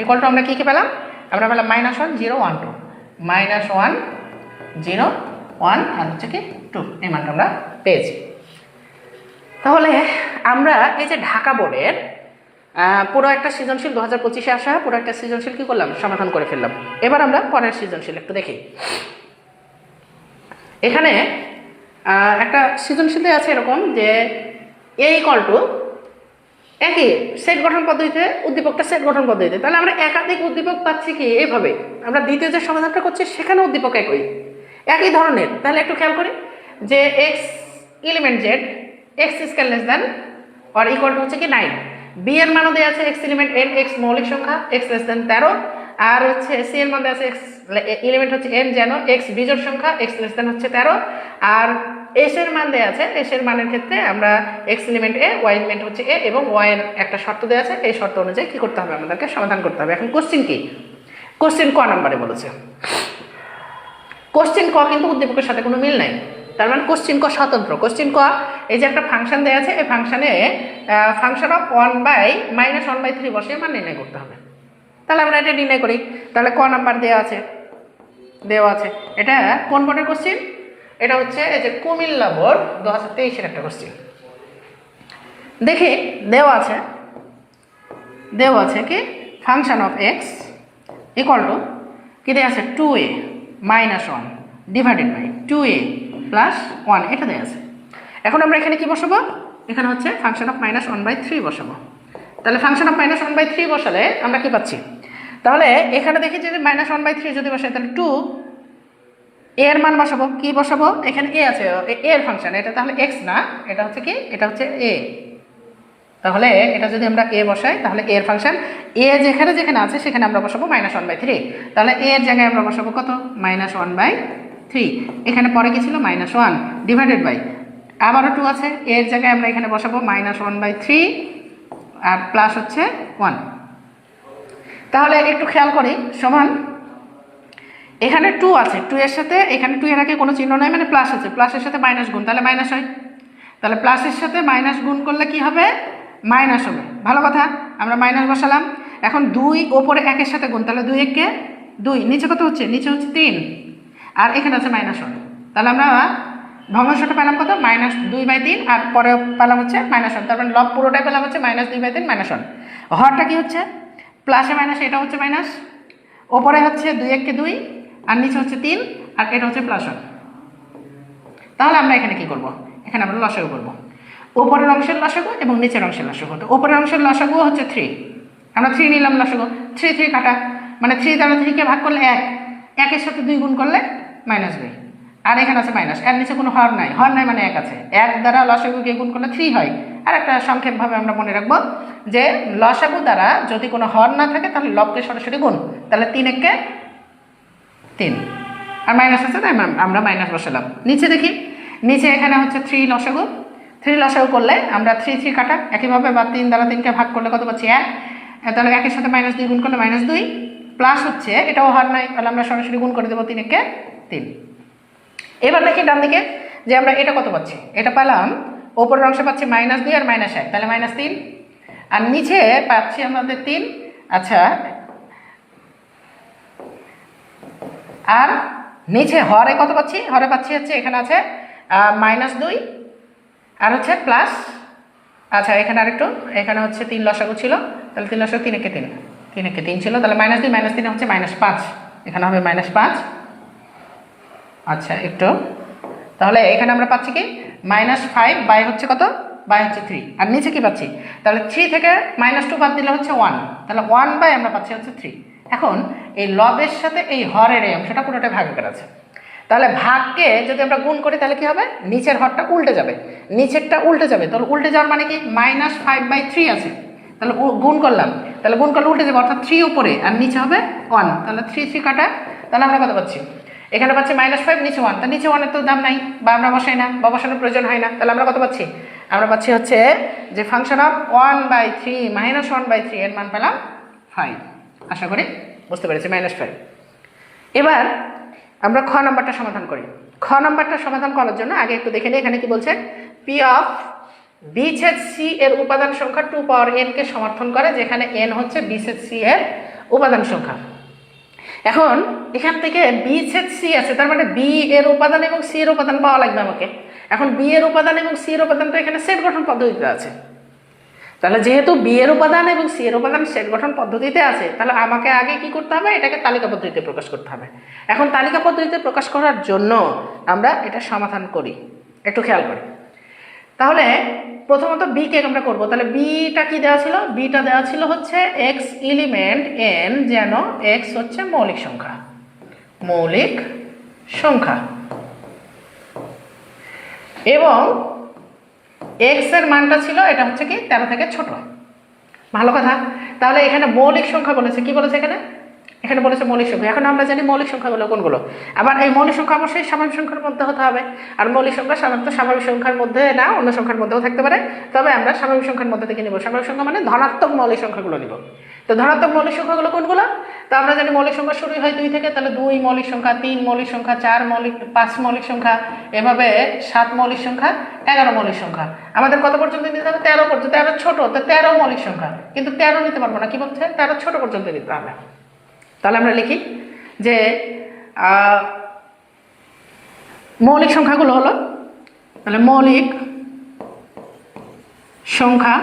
A: ইকুয়াল টু আমরা কী কী পেলাম, আমরা পেলাম -1 0 1 2, -1 0 1 আর হচ্ছে কি 2, এই মানটা আমরা পেয়েছি। তাহলে আমরা এই যে ঢাকা বোর্ডের পুরো একটা সৃজনশীল 2025-এ আসা পুরো একটা সৃজনশীল কী করলাম, সমাধান করে ফেললাম। এবার আমরা পরের সৃজনশীল একটু দেখি। এখানে একটা সৃজনশীলে আছে এরকম যে এ ইকুয়াল টু একই সেট গঠন পদ্ধতিতে, উদ্দীপকটা সেট গঠন পদ্ধতিতে, তাহলে আমরা একাধিক উদ্দীপক পাচ্ছি কি এইভাবে, আমরা দ্বিতীয় যে সমাধানটা করছি সেখানে উদ্দীপক একই ধরনের। তাহলে একটু খেয়াল করি যে x element Z x square less than or equal to হচ্ছে কি 9, বি এর মানও দেওয়া আছে এক্স এলিমেন্ট এন এক্স মৌলিক সংখ্যা এক্স লেস দেন 13, আর হচ্ছে সি এর মান দেওয়া আছে এক্স এলিমেন্ট হচ্ছে এন যেন এক্স বিজোড় সংখ্যা এক্স লেস দেন হচ্ছে 13, আর এস এর মান দেওয়া আছে, এস এর মানের ক্ষেত্রে আমরা x element A Y element হচ্ছে এ এবং ওয়াই এর একটা শর্ত দেওয়া আছে, এই শর্ত অনুযায়ী কি করতে হবে, আমাদেরকে সমাধান করতে হবে। এখন কোশ্চেন কি, কোশ্চেন ক নাম্বারে বলেছে, কোশ্চেন ক কিন্তু উদ্দীপকের সাথে কোনো মিল নাই, তার মানে কোশ্চেন ক স্বতন্ত্র। কোশ্চেন ক এই যে একটা ফাংশন দেওয়া আছে, এই ফাংশনে ফাংশন অফ 1/-1/3 বসে মান নির্ণয় করতে হবে। তাহলে আমরা এটা নির্ণয় করি। তাহলে ক নাম্বার দেওয়া আছে, এটা কোন বোর্ডের কোশ্চেন, এটা হচ্ছে এই যে কুমিল্লা বোর্ড 2023-এর একটা কোশ্চেন। দেখি দেওয়া আছে কি function of x equal two কি দেওয়া আছে 2a - 1 divided by 2a plus 1, এটা দেওয়া আছে। এখন আমরা এখানে কি বসাবো, এখানে হচ্ছে ফাংশন অফ -1/3 বসাবো। তাহলে ফাংশন অফ -1/3 বসালে আমরা কি পাচ্ছি, তাহলে এখানে দেখি যে -1/3 যদি বসাই তাহলে 2 এর মান বসাবো, কি বসাবো, এখানে এ আছে, এ এর ফাংশন এটা, তাহলে এক্স না, এটা হচ্ছে কি, এটা হচ্ছে এ। তাহলে এটা যদি আমরা এ বসাই তাহলে এর ফাংশন এ যেখানে আছে সেখানে আমরা বসাবো -1/3, তাহলে এ এর জায়গায় আমরা বসাবো কত -1/3, এখানে পরে কি ছিল -1 ডিভাইডেড বাই আবারও 2 আছে, এর জায়গায় আমরা এখানে বসাবো -1/3 আর প্লাস হচ্ছে 1। তাহলে একটু খেয়াল করি সমান এখানে 2 আছে, 2 এর সাথে এখানে 2 এর আগে কোনো চিহ্ন নাই মানে প্লাস আছে, প্লাসের সাথে মাইনাস গুণ তাহলে মাইনাস হয়, তাহলে প্লাসের সাথে মাইনাস গুণ করলে কি হবে মাইনাস হবে, ভালো কথা, আমরা মাইনাস বসালাম। এখন 2 ওপরে 1 এর সাথে গুণ, তাহলে 2 1 2, নিচে কত হচ্ছে, নিচে হচ্ছে 3 আর এখানে আছে -1, তাহলে আমরা ভগ্নাংশটা পেলাম কত -2/3 আর পরে পেলাম হচ্ছে -1, তার মানে লব পুরোটাই পেলাম হচ্ছে -2/3 -1। হরটা কি হচ্ছে প্লাসে মাইনাসে, এটা হচ্ছে মাইনাস, ওপরে হচ্ছে 2 1 2 আর নিচে হচ্ছে 3 আর এটা হচ্ছে +1। তাহলে আমরা এখানে কি করব, এখানে আমরা লসাগু করব, উপরের অংশের লসাগু এবং নিচের অংশের লসাগু। তো উপরের অংশের লসাগু হচ্ছে 3, আমরা 3 নিলাম লসাগু, 3 3 কাটা মানে 3 দ্বারা 3 কে ভাগ করলে 1, 1 এর সাথে 2 গুণ করলে -2 আর এখানে আছে মাইনাস, এর নিচে কোনো হর নাই মানে 1 আছে, 1 দ্বারা লসাগুকে গুণ করলে 3 হয়। আর একটা সংক্ষেপভাবে আমরা মনে রাখবো যে লসাগু দ্বারা যদি কোনো হর না থাকে তাহলে লবকে সরাসরি গুণ, তাহলে 3 1 কে 3 আর মাইনাস আছে তাই আমরা মাইনাস বসালাম। নিচে দেখি, নিচে এখানে হচ্ছে 3 লসাগু, 3 লসাগু করলে আমরা 3 3 কাটা, একইভাবে বা 3 দ্বারা 3 কে ভাগ করলে কত পাচ্ছি 1, তাহলে 1 এর সাথে -2 গুণ করলে -2 প্লাস হচ্ছে এটাও হর নাই, তাহলে আমরা সরাসরি গুণ করে দেবো 3 1 কে 3। এবার দেখি ডান দিকে যে আমরা এটা কত পাচ্ছি, এটা পেলাম ওপরের অংশে পাচ্ছি -2 আর -1 তাহলে -3 আর নিচে পাচ্ছি আমাদের 3, আচ্ছা আর নিচে হরে কত পাচ্ছি, হরে পাচ্ছি হচ্ছে এখানে আছে -2 আর হচ্ছে প্লাস, আচ্ছা এখানে আরেকটু, এখানে হচ্ছে 3 লসাগু ছিল, তাহলে 3 লসাগু 3 1 3 3 1 3 ছিল, তাহলে -2 -3 হচ্ছে -5, এখানে হবে -5। আচ্ছা একটু, তাহলে এখানে আমরা পাচ্ছি কি -5 বাই হচ্ছে কত, বাই হচ্ছে 3 আর নিচে কি পাচ্ছি, তাহলে 3 থেকে -2 বাদ দিলে হচ্ছে 1, তাহলে 1 বাই আমরা পাচ্ছি হচ্ছে 3। এখন এই লবের সাথে এই হরের এই অংশটা পুরোটাই ভাগাকার আছে, তাহলে ভাগকে যদি আমরা গুণ করি তাহলে কি হবে, নিচের হরটা উল্টে যাবে, নিচেরটা উল্টে যাবে, তাহলে উল্টে যাওয়ার মানে কি -5/3 আছে, তাহলে গুণ করলাম, তাহলে গুণ করলে উল্টে যাবে অর্থাৎ 3 উপরে আর নিচে হবে 1, তাহলে 3 3 কাটা, তাহলে আমরা কত পাচ্ছি, এখানে পাচ্ছি -5 নিচে 1, তাহলে নিচে 1 এর তো দাম নাই বা আমরা বসাই না বা বসানোর প্রয়োজন হয় না, তাহলে আমরা কত পাচ্ছি, আমরা পাচ্ছি হচ্ছে যে ফাংশন অফ 1/3 -1/3 এর মান পেলাম 5। আশা করি বুঝতে পেরেছি, -5। এবার আমরা খ নাম্বারটা সমাধান করি। খ নাম্বারটা সমাধান করার জন্য আগে একটু দেখে নিই এখানে কি বলছে, পি অফ বি ছেদ সি এর উপাদান সংখ্যা 2 পাওয়ার n কে সমর্থন করে, যেখানে n হচ্ছে বি ছেদ সি এর উপাদান সংখ্যা। এখন এখান থেকে বি ছেদ সি আছে, তার মানে বি এর উপাদান এবং সি এর উপাদান পাওয়া লাগবে আমাকে। এখন বি এর উপাদান এবং সি এর উপাদান তো এখানে সেট গঠন পদ্ধতিতে আছে, তাহলে যেহেতু বি এর উপাদান এবং সি এর উপাদান সেট গঠন পদ্ধতিতে আছে, তাহলে আমাকে আগে কি করতে হবে, এটাকে তালিকা পদ্ধতিতে প্রকাশ করতে হবে। এখন তালিকা পদ্ধতিতে প্রকাশ করার জন্য আমরা এটা সমাধান করি, একটু খেয়াল করি। তাহলে প্রথমত বি কে আমরা করবো, তাহলে বিটা কি দেওয়া ছিল, বিটা দেওয়া ছিল হচ্ছে এক্স এলিমেন্ট এন, যেন এক্স হচ্ছে মৌলিক সংখ্যা, মৌলিক সংখ্যা, এবং এক্স এর মানটা ছিল এটা হচ্ছে কি 13 থেকে ছোট। ভালো কথা। তাহলে এখানে মৌলিক সংখ্যা বলেছে, কি বলেছে এখানে, এখানে বলেছে মৌলিক সংখ্যা। এখন আমরা জানি মৌলিক সংখ্যাগুলো কোনগুলো। আবার এই মৌলিক সংখ্যা অবশ্যই স্বাভাবিক সংখ্যার মধ্যে হতে হবে, আর মৌলিক সংখ্যা সাধারণত স্বাভাবিক সংখ্যার মধ্যে না, অন্য সংখ্যার মধ্যেও থাকতে পারে, তবে আমরা স্বাভাবিক সংখ্যার মধ্যে থেকে নিব। স্বাভাবিক সংখ্যা মানে ধনাত্মক মৌলিক সংখ্যাগুলো নিব। তো ধনাত্মক মৌলিক সংখ্যাগুলো কোনগুলো, তো আমরা জানি মৌলিক সংখ্যা শুরু হয় 2 থেকে, তাহলে 2 মৌলিক সংখ্যা, 3 মৌলিক সংখ্যা, 5 মৌলিক সংখ্যা, এভাবে 7 মৌলিক সংখ্যা, 11 মৌলিক সংখ্যা। আমাদের কত পর্যন্ত নিতে হবে, 13 পর্যন্ত। 13 ছোট, তো 13 মৌলিক সংখ্যা, কিন্তু 13 নিতে পারবো না, কি বলছে, 13 ছোট পর্যন্ত নিতে হবে। তাহলে আমরা লিখি যে মৌলিক সংখ্যাগুলো হলো, তাহলে মৌলিক সংখ্যা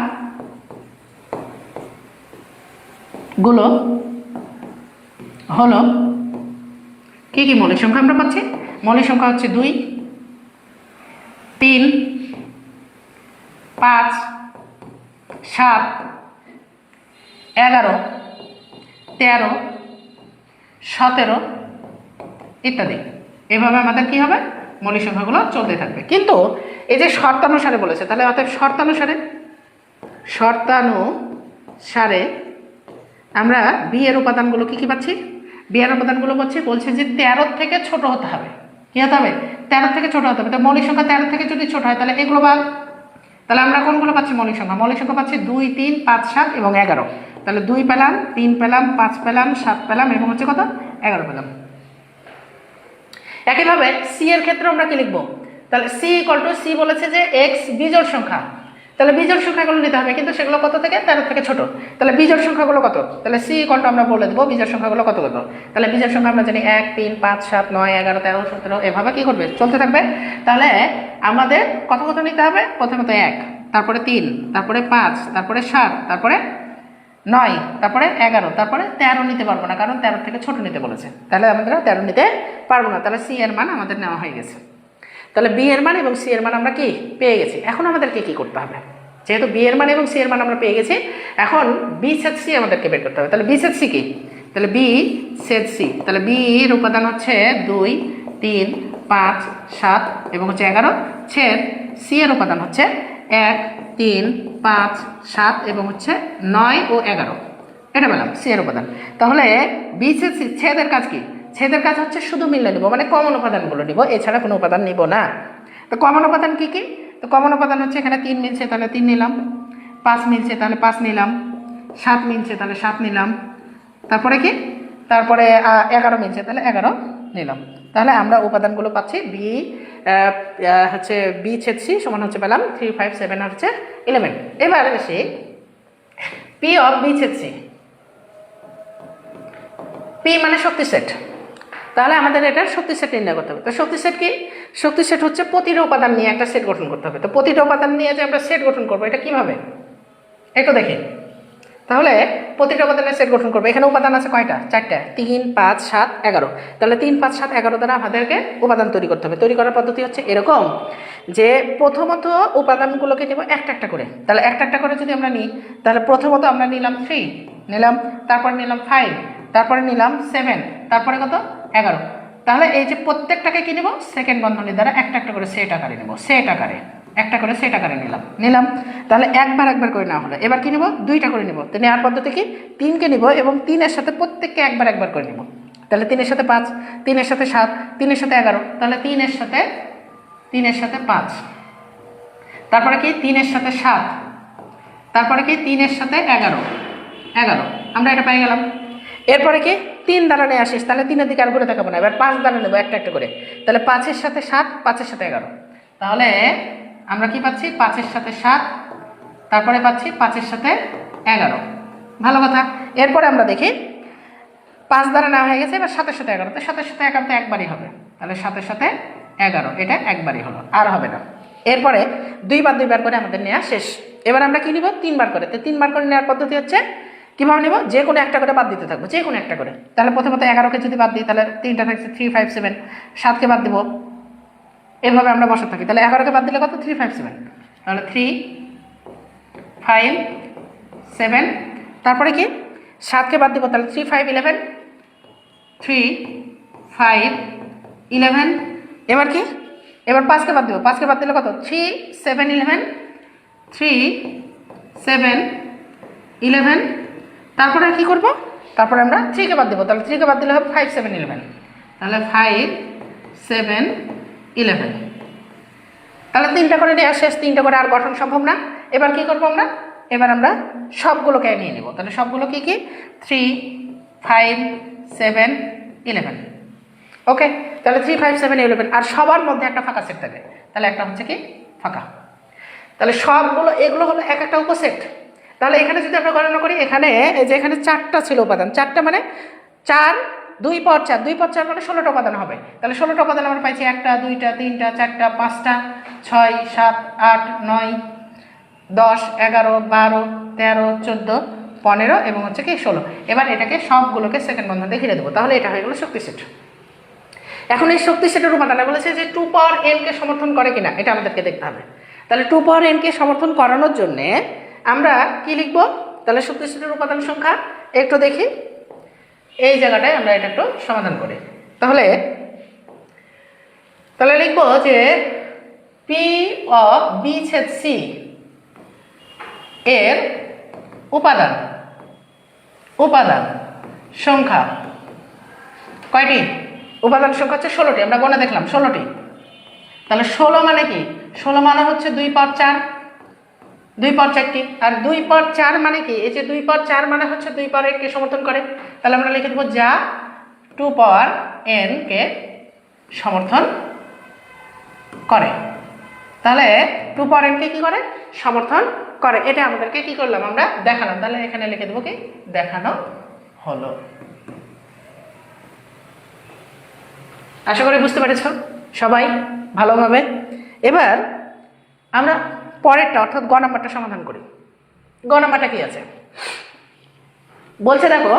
A: গুলো হলো কি কি মৌলিক সংখ্যা আমরা পাচ্ছি, মৌলিক সংখ্যা হচ্ছে 2, 3, 5, 7, 11, 13, 17 ইত্যাদি। এভাবে আমাদের কি হবে, মৌলিক সংখ্যাগুলো চলতে থাকবে। কিন্তু এই যে শর্তানুসারে বলেছে, তাহলে অতএব শর্তানুসারে আমরা বি এর উপাদানগুলো কি কি পাচ্ছি, বি এর উপাদানগুলো বলছে যে 13 থেকে ছোট হতে হবে। কি হতে হবে, 13 থেকে ছোট হতে হবে। তো মৌলিক সংখ্যা 13 থেকে যদি ছোট হয় তাহলে এগুলো বাদ। তাহলে আমরা কোনগুলো পাচ্ছি, মৌলিক সংখ্যা পাচ্ছি 2, 3, 5, 7 এবং 11। তাহলে 2 পেলাম, 3 পেলাম, 5 পেলাম, 7 পেলাম এবং হচ্ছে কত, 11 পেলাম। একইভাবে সি এর ক্ষেত্রে আমরা কি লিখবো, তাহলে সি ইকুয়াল টু, সি বলেছে যে এক্স বিজোড় সংখ্যা, তাহলে বিজোড় সংখ্যাগুলো নিতে হবে, কিন্তু সেগুলো কত থেকে, 13 থেকে ছোট। তাহলে বিজোড় সংখ্যাগুলো কত, তাহলে সি ইকুয়াল টু আমরা বলে দেবো বিজোড় সংখ্যাগুলো কত কত। তাহলে বিজোড় সংখ্যা আমরা জানি 1, 3, 5, 7, 9, 11, 13, 17 এভাবে কি করবে, চলতে থাকবে। তাহলে আমাদের কত কত নিতে হবে, প্রথমত 1, তারপরে 3, তারপরে 5, তারপরে 7, তারপরে 9, তারপরে 11, তারপরে 13 নিতে পারবো না, কারণ 13 থেকে ছোট নিতে বলেছে। তাহলে আমাদের 13 নিতে পারবো না। তাহলে সি এর মান আমাদের নেওয়া হয়ে গেছে। তাহলে বি এর মান এবং সি এর মান আমরা কি পেয়ে গেছি। এখন আমাদেরকে কি করতে হবে, যেহেতু বি এর মান এবং সি এর মান আমরা পেয়ে গেছি, এখন বি ছেদ সি আমাদেরকে বের করতে হবে। তাহলে বি ছেদ সি কি, তাহলে বি ছেদ সি, তাহলে বি এর উপাদান হচ্ছে 2, 3, 5, 7 এবং হচ্ছে 11, ছেদ সি এর উপাদান হচ্ছে 1, 3, 5, 7 এবং হচ্ছে 9 ও 11। এটা পেলাম সি এর উপাদান। তাহলে বি ছেদ সি, ছেদের কাজ কি, ছেদের কাজ হচ্ছে শুধু মিললে নিব, মানে কমন উপাদানগুলো নিব, এছাড়া কোনো উপাদান নিব না। তো কমন উপাদান কি কি, তো কমন উপাদান হচ্ছে এখানে 3 মিলছে, তাহলে 3 নিলাম, 5 মিলছে, তাহলে 5 নিলাম, 7 মিলছে, তাহলে 7 নিলাম, তারপরে কি, তারপরে 11 মিলছে, তাহলে 11 নিলাম। তাহলে আমরা উপাদানগুলো পাচ্ছি বি হচ্ছে বি ছেদ সি সমান হচ্ছে পেলাম 3, 5, 7 হচ্ছে 11। এবার এসে পি অফ বি ছেদ সি, পি মানে শক্তি সেট, তাহলে আমাদের এটা শক্তি সেট নির্ণয় করতে হবে। তো শক্তি সেট কি, শক্তি সেট হচ্ছে প্রতিটা উপাদান নিয়ে একটা সেট গঠন করতে হবে। তো প্রতিটা উপাদান নিয়ে যে আমরা সেট গঠন করবো, এটা কিভাবে একটু দেখি। তাহলে প্রতিটা উপাদানের সেট গঠন করবো। এখানে উপাদান আছে কয়টা, 4টা, 3, 5, 7, 11। তাহলে 3, 5, 7, 11 দ্বারা আমাদেরকে উপাদান তৈরি করতে হবে। তৈরি করার পদ্ধতি হচ্ছে এরকম যে প্রথমত উপাদানগুলোকে নেব একটা একটা করে। তাহলে একটা একটা করে যদি আমরা নিই, তাহলে প্রথমত আমরা নিলাম 3 নিলাম, তারপরে নিলাম 5, তারপরে নিলাম 7, তারপরে কত 11। তাহলে এই যে প্রত্যেকটাকে কি নেব, সেকেন্ড বন্ধনী দ্বারা একটা একটা করে সেট আকারে নেব, সেট আকারে একটা করে সেট আকারে নিলাম। তাহলে একবার করে না হলো, এবার কি নেব, 2টা করে নেব। তো নেওয়ার পদ্ধতি কি, 3কে নিব এবং 3-এর সাথে প্রত্যেককে একবার করে নেব। তাহলে 3-এর সাথে 5, 3-এর সাথে 7, 3-এর সাথে 11, তাহলে 3-এর সাথে 5, তারপরে কি 3-এর সাথে 7, তারপরে কি 3-এর সাথে 11, আমরা এটা পেয়ে গেলাম। এরপরে কি 3 দ্বারা নিয়ে আসিস, তাহলে 3-এর দিকে আর ঘুরে তাকাবো না, এবার 5 দ্বারা নেবো একটা একটা করে। তাহলে 5-এর সাথে 7, 5-এর সাথে 11, তাহলে আমরা কি পাচ্ছি, 5-এর সাথে 7, তারপরে পাচ্ছি 5-এর সাথে 11। ভালো কথা। এরপরে আমরা দেখি 5 দ্বারা নেওয়া হয়ে গেছে, এবার 7 এর সাথে 11, তো 7 এর সাথে 11 তো একবারই হবে, তাহলে 7 এর সাথে 11 এটা একবারই হলো, আর হবে না। এরপরে 2 বার 2 বার করে আমাদের নেওয়া শেষ। এবার আমরা কি নিব? 3 বার করে। তো 3 বার করে নেওয়ার পদ্ধতি হচ্ছে কীভাবে নেব? যে কোনো একটা করে বাদ দিতে থাকবো, যে কোনো একটা করে। তাহলে প্রথমত 11কে যদি বাদ দিই তাহলে 3টা থাকছে 3, 5, 7, 7কে বাদ দিব, এভাবে আমরা বসে থাকি। তাহলে 11কে বাদ দিলে কত? 3, 5, 7, তাহলে 3, 5, 7, তারপরে কি 7কে বাদ দিব, তাহলে 3, 5, 11, 3, 5, 11, এবার কি? এবার 5কে বাদ দিব, 5কে বাদ দিলে কত? 3, 7, 11, 3, 7, 11, তারপরে কি করব? তারপরে আমরা 3কে বাদ দিব, তাহলে 3কে বাদ দিলে হবে 5, 7, 11, তাহলে 5, 7, 11, তাহলে 3টা করে নেওয়া শেষ। 3টা করে আর গঠন সম্ভব না। এবার কি করব আমরা? এবার আমরা সবগুলোকে নিয়ে নেব। তাহলে সবগুলো কি কি? 3, 5, 7, 11, ওকে। তাহলে 3, 5, 7, 11, আর সবার মধ্যে একটা ফাঁকা সেট থাকে, তাহলে একটা হচ্ছে কি ফাঁকা। তাহলে সবগুলো এগুলো হলো এক একটা উপসেট। তাহলে এখানে যদি আমরা গণনা করি, এখানে এই যে এখানে 4টা ছিল উপাদান, 4টা মানে 4, 2 পর 4, 2 পর 4 মানে 16টা উপাদান হবে। তাহলে 16টা উপাদান আমরা পাইছি 1টা 2টা 3টা 4টা 5টা 6, 7, 8, 9, 10, 11, 12, 13, 14, 15 এবং হচ্ছে কি 16। এবার এটাকে সবগুলোকে সেকেন্ড বন্ধন দিয়ে ঘিরে দেবো, তাহলে এটা হয়ে গেল শক্তি সেট। এখন এই শক্তি সেটের উপাদান বলেছে যে 2 পাওয়ার n কে সমর্থন করে কিনা, এটা আমাদেরকে দেখতে হবে। তাহলে 2 পাওয়ার n কে সমর্থন করানোর জন্যে আমরা কি লিখব? তাহলে শক্তি সেটের উপাদান সংখ্যা একটু দেখি, এই জায়গাটায় আমরা এটা একটু সমাধান করি। তাহলে লিখব যে P of B ছেদ C এর উপাদান সংখ্যা কয়টি? উপাদান সংখ্যা হচ্ছে 16টি, আমরা গণে দেখলাম 16টি। তাহলে 16 মানে কি? 16 মানে হচ্ছে 2 পর 4, 2 পর 4টি, আর 2 পর 4 মানে কি? এই যে 2 পর 4 মানে হচ্ছে 2 পাওয়ার n কে সমর্থন করে। তাহলে আমরা লিখে দেবো যা 2 পাওয়ার n কে সমর্থন করে। তাহলে 2 পাওয়ার n কে কি করে? সমর্থন করে। এটা আমাদেরকে কি করলাম? আমরা দেখালাম। তাহলে এখানে লিখে দেবো কি দেখানো হলো। আশা করি বুঝতে পেরেছ সবাই ভালোভাবে। এবার আমরা পরেরটা অর্থাৎ গ নাম্বারটা সমাধান করি। গ নাম্বারটা কি আছে বলছে? দেখো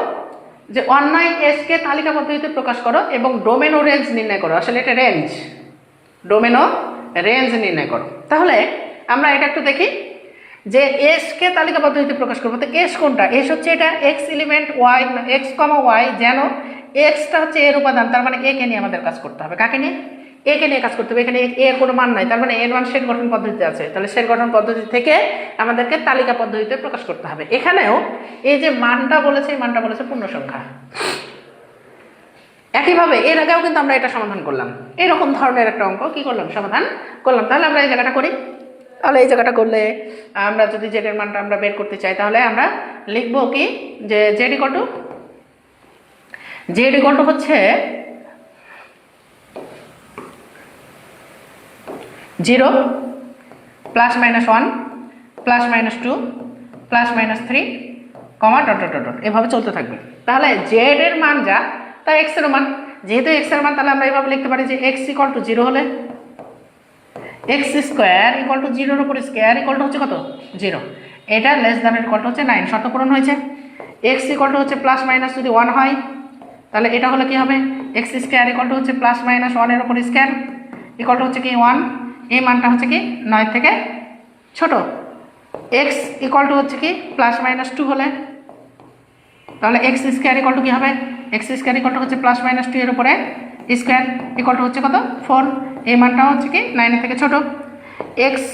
A: যে অন্যায় এসকে তালিকা পদ্ধতিতে প্রকাশ করো এবং ডোমেন ও রেঞ্জ নির্ণয় করো। আসলে এটা রেঞ্জ, ডোমেন ও রেঞ্জ নির্ণয় করো। তাহলে আমরা এটা একটু দেখি যে এসকে তালিকা পদ্ধতিতে প্রকাশ করবো। তো এস কোনটা? এস হচ্ছে এটা এক্স এলিমেন্ট ওয়াই, এক্স কমা ওয়াই, যেন এক্সটা হচ্ছে এর উপাদান, তার মানে এ কে নিয়ে আমাদের কাজ করতে হবে। কাকে নিয়ে? এ কে নিয়ে কাজ করতে হবে। এখানে এর কোনো মান নাই, তার মানে এর মান সেট গঠন পদ্ধতিতে আছে। তাহলে সেট গঠন পদ্ধতি থেকে আমাদেরকে তালিকা পদ্ধতিতে প্রকাশ করতে হবে। এখানেও এই যে মানটা বলেছে, এই মানটা বলেছে পূর্ণ সংখ্যা। একইভাবে এর আগেও কিন্তু আমরা এটা সমাধান করলাম, এরকম ধরনের একটা অঙ্ক কি করলাম? সমাধান করলাম। তাহলে আমরা এই জায়গাটা করি। তাহলে এই জায়গাটা করলে আমরা যদি জেড এর মানটা আমরা বের করতে চাই, তাহলে আমরা লিখব কি যে জেড ইকুয়াল টু হচ্ছে 0 plus minus 1 plus minus 2 plus minus 3 কমা ডট ডট ডট, এভাবে চলতে থাকবে। তাহলে জেড এর মান যা তা এক্স এর মান, যেহেতু এক্স এর মান, তাহলে আমরা এভাবে লিখতে পারি যে এক্স ইকুয়াল টু 0 হলে এক্স স্কোয়ার ইকুয়াল টু 0 উপর স্কোয়ার ইকুয়াল টু হচ্ছে কত? 0। এটা লেস দ্যান ইকুয়াল টু হচ্ছে 9, শর্ত পূরণ হয়েছে। এক্স ইকুয়াল টু হচ্ছে প্লাস মাইনাস যদি 1 হয়, তাহলে এটা হলে কি হবে? এক্স স্কোয়ার ইকুয়াল টু হচ্ছে প্লাস মাইনাস 1 এর উপর স্কোয়ার ইকুয়াল টু হচ্ছে কি 1। এই মানটা হচ্ছে কি 9 থেকে ছোট। এক্স ইকুয়াল টু হচ্ছে কি প্লাস মাইনাস 2 হলে, তাহলে এক্স স্কোয়ার ইকুয়াল টু কি হবে? এক্স স্কোয়ার ইকুয়াল টু হচ্ছে প্লাস মাইনাস 2 এর উপরে স্কোয়ার ইকুয়াল টু হচ্ছে কত? 4। এই মানটা হচ্ছে কি 9 এর থেকে ছোট। X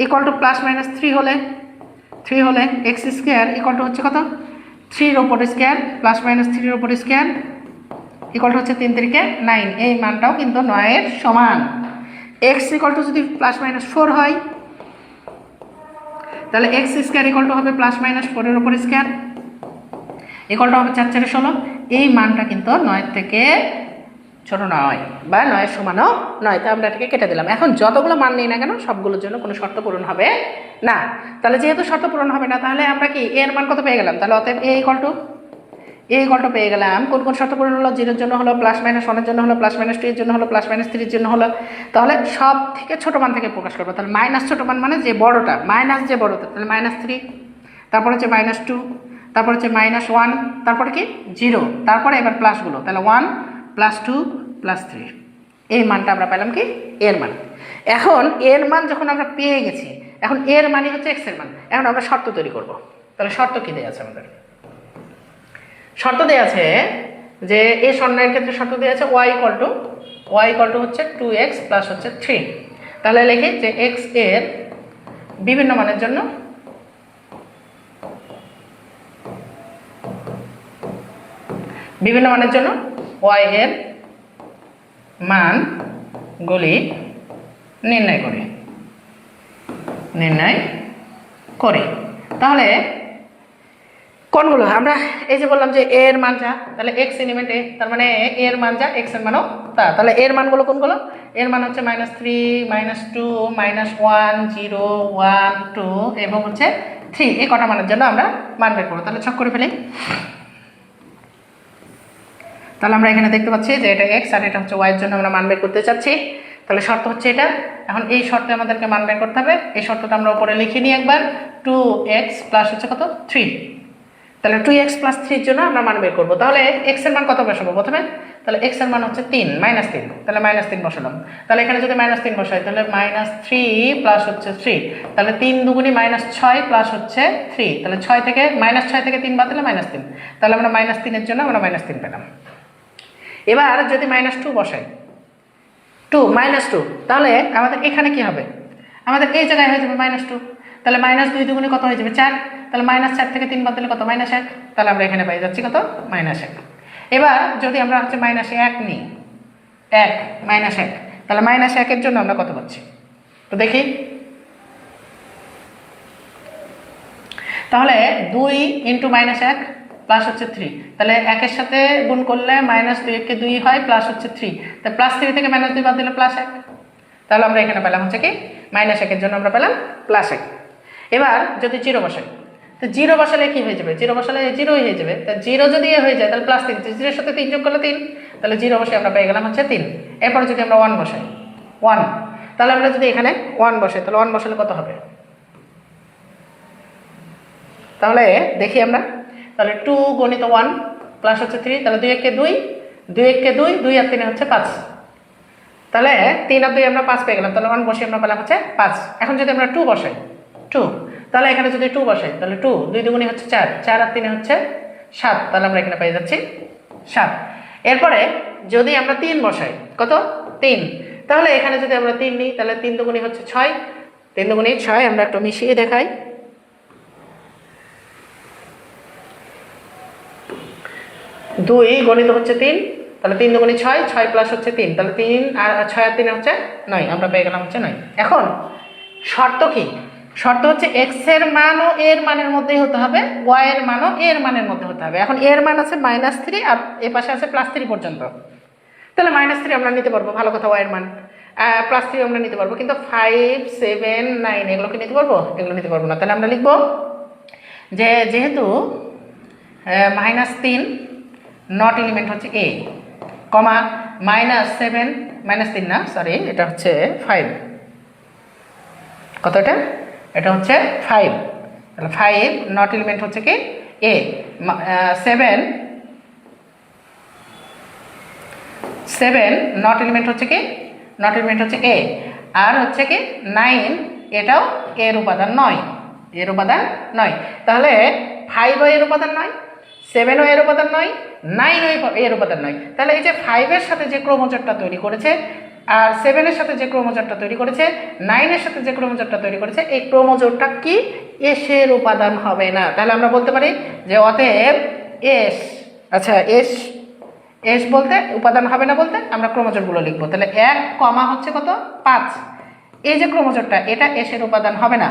A: equal two plus minus 3 হলে এক্স স্কোয়ার ইকুয়াল টু হচ্ছে কত? 3 এর উপর স্কোয়ার প্লাস মাইনাস 3 এর উপর স্কোয়ার ইকুয়াল টু হচ্ছে 3 3 9। এই মানটাও কিন্তু 9 এর সমান। এক্স ইকুয়াল টু যদি প্লাস মাইনাস 4 হয়, তাহলে এক্স স্কোয়ার ইকুয়াল টু হবে প্লাস মাইনাস 4 এর উপর স্কোয়ার ইকুয়াল টু হবে 4 4 16। এই মানটা কিন্তু 9 থেকে ছোট নয় বা 9 এর সমানও নয়। তো আমরা এটাকে কেটে দিলাম। এখন যতগুলো মান নিই না কেন সবগুলোর জন্য কোনো শর্ত পূরণ হবে না। তাহলে যেহেতু শর্ত পূরণ হবে না, তাহলে আমরা কি এর মান কত পেয়ে গেলাম? তাহলে অতএব এ ইকুয়াল টু A = পেয়ে গেলাম। কোন কোন শর্ত পূরণ হলো? 0 এর জন্য হলো, +-1 এর জন্য হলো, +-2 এর জন্য হলো, +-3 এর জন্য হলো। তাহলে সব থেকে ছোট মান থেকে প্রকাশ করবো। তাহলে মাইনাস ছোট মান মানে যে বড়টা, মাইনাস যে বড়টা, তাহলে -3, তারপর হচ্ছে -2, তারপর হচ্ছে -1, তারপরে কি 0, তারপরে এবার প্লাসগুলো, তাহলে 1 +2 +3। এই মানটা আমরা পেলাম কি এর মান। এখন এর মান যখন আমরা পেয়ে গেছি, এখন এর মানই হচ্ছে x এর মান। এখন আমরা শর্ত তৈরি করব। তাহলে শর্ত কি দেয়া আছে আমাদের? শর্ত দেয়া আছে যে এই সরণের ক্ষেত্রে শর্ত দেয়া আছে y = হচ্ছে 2x প্লাস হচ্ছে 3। তাহলে লিখি যে x এর বিভিন্ন মানের জন্য y এর মানগুলি নির্ণয় করি। তাহলে কোনগুলো? আমরা এই যে বললাম যে এর মান যা, তাহলে x এলিমেন্ট a, তার মানে এর মান যা, x এর মানও তা। তাহলে এর মানগুলো কোনগুলো? এর মান হচ্ছে -3, -2, -1, 0, 1, 2 এবং হচ্ছে 3। এই কটা মানের জন্য আমরা মান বের করবো। তাহলে ছক করে ফেলি। তাহলে আমরা এখানে দেখতে পাচ্ছি যে এটা x আর এটা হচ্ছে y এর জন্য আমরা মান বের করতে চাচ্ছি। তাহলে শর্ত হচ্ছে এটা। এখন এই শর্তে আমাদেরকে মান বের করতে হবে। এই শর্তটা আমরা উপরে লিখে নিই একবার। 2x প্লাস হচ্ছে কত? 3। তাহলে 2x + 3 এর জন্য আমরা মান বের করবো। তাহলে x এর মান কত বসাবো প্রথমে? তাহলে x এর মান হচ্ছে 3, -3। তাহলে -3 বসালাম। তাহলে এখানে যদি -3 বসাই তাহলে -3 প্লাস হচ্ছে 3, তাহলে 3 দুগুণি -6 প্লাস হচ্ছে 3। তাহলে 6 থেকে -3 বাদ দিলে -3। তাহলে আমরা -3 এর জন্য আমরা -3 পেলাম। এবার যদি -2 বসাই, 2 তাহলে আমাদের এখানে কি হবে? আমাদের এই জায়গায় হয়ে যাবে -2। তাহলে -2 দুগুণে কত হয়ে যাবে? 4। তাহলে -4 থেকে 3 বাদ দিলে কত? -1। তাহলে আমরা এখানে পেয়ে যাচ্ছি কত? -1। এবার যদি আমরা হচ্ছে -1 নিই, 1 -1, তাহলে -1 এর জন্য আমরা কত পাচ্ছি? তো দেখি। তাহলে 2 × -1 প্লাস হচ্ছে 3। তাহলে 1 এর সাথে গুণ করলে -2 কে 2 হয়, প্লাস হচ্ছে 3। তাহলে +3 থেকে -2 বাদ দিলে +1। তাহলে আমরা এখানে পেলাম হচ্ছে কি -1 এর জন্য আমরা পেলাম +1। এবার যদি 0 বসাই, তো 0 বসালে কি হয়ে যাবে? 0 বসালে 0 হয়ে যাবে। তা 0 যদি হয়ে যায় তাহলে +3, 0 এর সাথে 3 যোগ করলে 3। তাহলে 0 বসে আমরা পেয়ে গেলাম হচ্ছে 3। এরপরে যদি আমরা 1 বসাই, 1, তাহলে আমরা যদি এখানে 1 বসাই তাহলে 1 বসালে কত হবে? তাহলে দেখি আমরা। তাহলে 2 × 1 প্লাস হচ্ছে 3, তাহলে 2 × 2, 2 × 2, 2 আর 3 হচ্ছে 5। তাহলে 3 আর 2 আমরা 5 পেয়ে গেলাম। তাহলে 1 বসে আমরা পেলাম হচ্ছে 5। এখন যদি আমরা 2 বসাই, 2, তাহলে এখানে যদি 2 বসাই তাহলে 2 2 দুগুণে হচ্ছে 4, 4 আর 3 হচ্ছে 7। তাহলে আমরা এখানে পেয়ে যাচ্ছি 7। এরপরে যদি আমরা 3 বসাই, কত? 3। তাহলে এখানে যদি আমরা 3 নিই তাহলে 3 দুগুণে হচ্ছে 6, 3 দুগুণে 6। আমরা একটু মিশিয়ে দেখাই। 2 গণিত হচ্ছে 3, তাহলে 3 দুগুণে 6, 6 প্লাস হচ্ছে 3, তাহলে 3 আর 6 আর 3 হচ্ছে 9। আমরা পেয়ে গেলাম হচ্ছে 9। এখন শর্ত কি? শর্ত হচ্ছে x এর মানও এর মানের মধ্যেই হতে হবে, y এর মানও এর মানের মধ্যে হতে হবে। এখন এর মান আছে -3 আর এ পাশে আছে +3 পর্যন্ত। তাহলে -3 আমরা নিতে পারবো, ভালো কথা। y এর মান +3 আমরা নিতে পারবো, কিন্তু 5, 7, 9 এগুলোকে নিতে পারবো? এগুলো নিতে পারবো না। তাহলে আমরা লিখবো যে যেহেতু -3 নট এলিমেন্ট হচ্ছে a, কমা -7, -3 না, সরি, এটা হচ্ছে 5। কত এটা? এটা হচ্ছে 5। তাহলে 5 নট এলিমেন্ট হচ্ছে কি a, 7 নট এলিমেন্ট হচ্ছে কি? নট এলিমেন্ট হচ্ছে a। আর হচ্ছে কি 9 এটাও এর উপাদান নয়, এর উপাদান নয়। তাহলে 5ও এর উপাদান নয়, 7ও এর উপাদান নয়, 9ও এর উপাদান নয়। তাহলে এই যে 5 এর সাথে যে ক্রোমোজোটটা তৈরি করেছে, আর 7 এর সাথে যে ক্রোমোজোটটা তৈরি করেছে, 9 এর সাথে যে ক্রোমোজোটটা তৈরি করেছে, এই ক্রোমোজোটটা কি S এর উপাদান হবে না। তাহলে আমরা বলতে পারি যে অতএব S, আচ্ছা S বলতে উপাদান হবে না বলতে আমরা ক্রোমোজোটগুলো লিখবো। তাহলে 1, হচ্ছে কত? 5, এই যে ক্রোমোজোটটা এটা S এর উপাদান হবে না।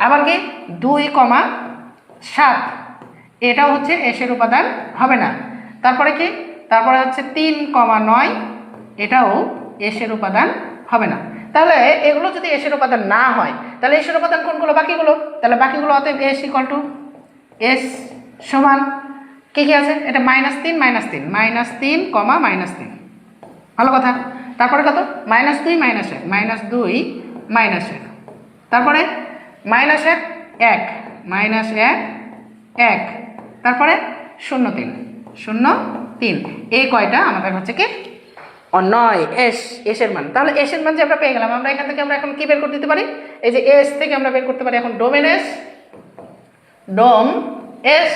A: আবার কি 2, 7 এটাও হচ্ছে S এর উপাদান হবে না। তারপরে কি? তারপরে হচ্ছে 3, 9 এটাও S এর উপাদান হবে না। তাহলে এগুলো যদি S এর উপাদান না হয় তাহলে S এর উপাদান কোনগুলো? বাকিগুলো। তাহলে বাকিগুলো অতএব S সমান কী কী আছে? এটা -3 -3 -3, -3, ভালো কথা। তারপরে কত? -2 -1 -2 -1, তারপরে -1 1 -1 1, তারপরে 0 3 0 3, এই কয়টা আমাদের হচ্ছে কি 9 এস এর মান। তাহলে এস এর মান যে আমরা পেয়ে গেলাম, আমরা এখান থেকে আমরা এখন কি বের করে দিতে পারি? এই যে এস থেকে আমরা বের করতে পারি এখন ডোমেন এস, ডোম এস।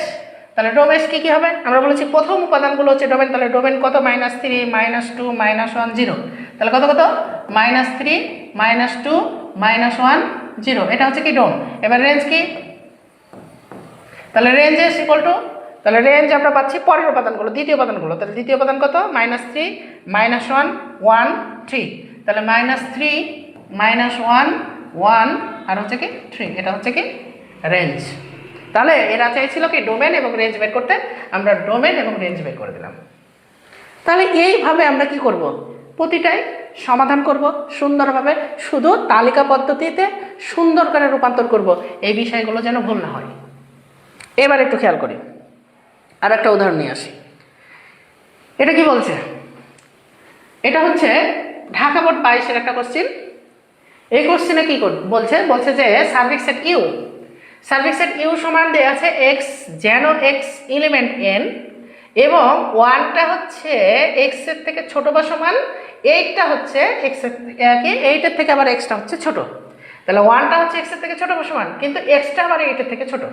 A: তাহলে ডোম এস কি কি হবে? আমরা বলেছি প্রথম উপাদানগুলো হচ্ছে ডোমেন, তাহলে ডোমেন কত? -3 -2 -1 0, তাহলে কত কত? -3 -2 -1 0, এটা হচ্ছে কি ডোম। এবার রেঞ্জ কি? তাহলে রেঞ্জ এস ইকুয়াল টু, তাহলে রেঞ্জ আমরা পাচ্ছি পরের উপাদানগুলো, দ্বিতীয় উপাদানগুলো। তাহলে দ্বিতীয় উপাদান কত? -3 -1 1 3, তাহলে -3 -1 1 আর হচ্ছে কি 3, এটা হচ্ছে কি রেঞ্জ। তাহলে এরা চাইছিল কি ডোমেন এবং রেঞ্জ বের করতে, আমরা ডোমেন এবং রেঞ্জ বের করে দিলাম। তাহলে এইভাবে আমরা কি করব? প্রতিটাই সমাধান করব সুন্দরভাবে, শুধু তালিকা পদ্ধতিতে সুন্দর করে রূপান্তর করব, এই বিষয়গুলো যেন ভুল না হয়। এবার একটু খেয়াল করি, আর একটা উদাহরণ নিয়ে আসি। এটা কি বলছে? এটা হচ্ছে ঢাকা বোর্ড 22-এর একটা কোশ্চিন। এই কোশ্চিনে কি বলছে? বলছে যে service set U, service set U সমান দেওয়া আছে এক্স, যেন এক্স এলিমেন্ট এন, এবং 1টা হচ্ছে এক্স এর থেকে ছোট বা সমান, 8টা হচ্ছে এক্স এর থেকে, 8-এর থেকে আবার এক্সটা হচ্ছে ছোট। তাহলে 1টা হচ্ছে এক্স এর থেকে ছোট বা সমান, কিন্তু এক্সটা আবার 8-এর থেকে ছোট,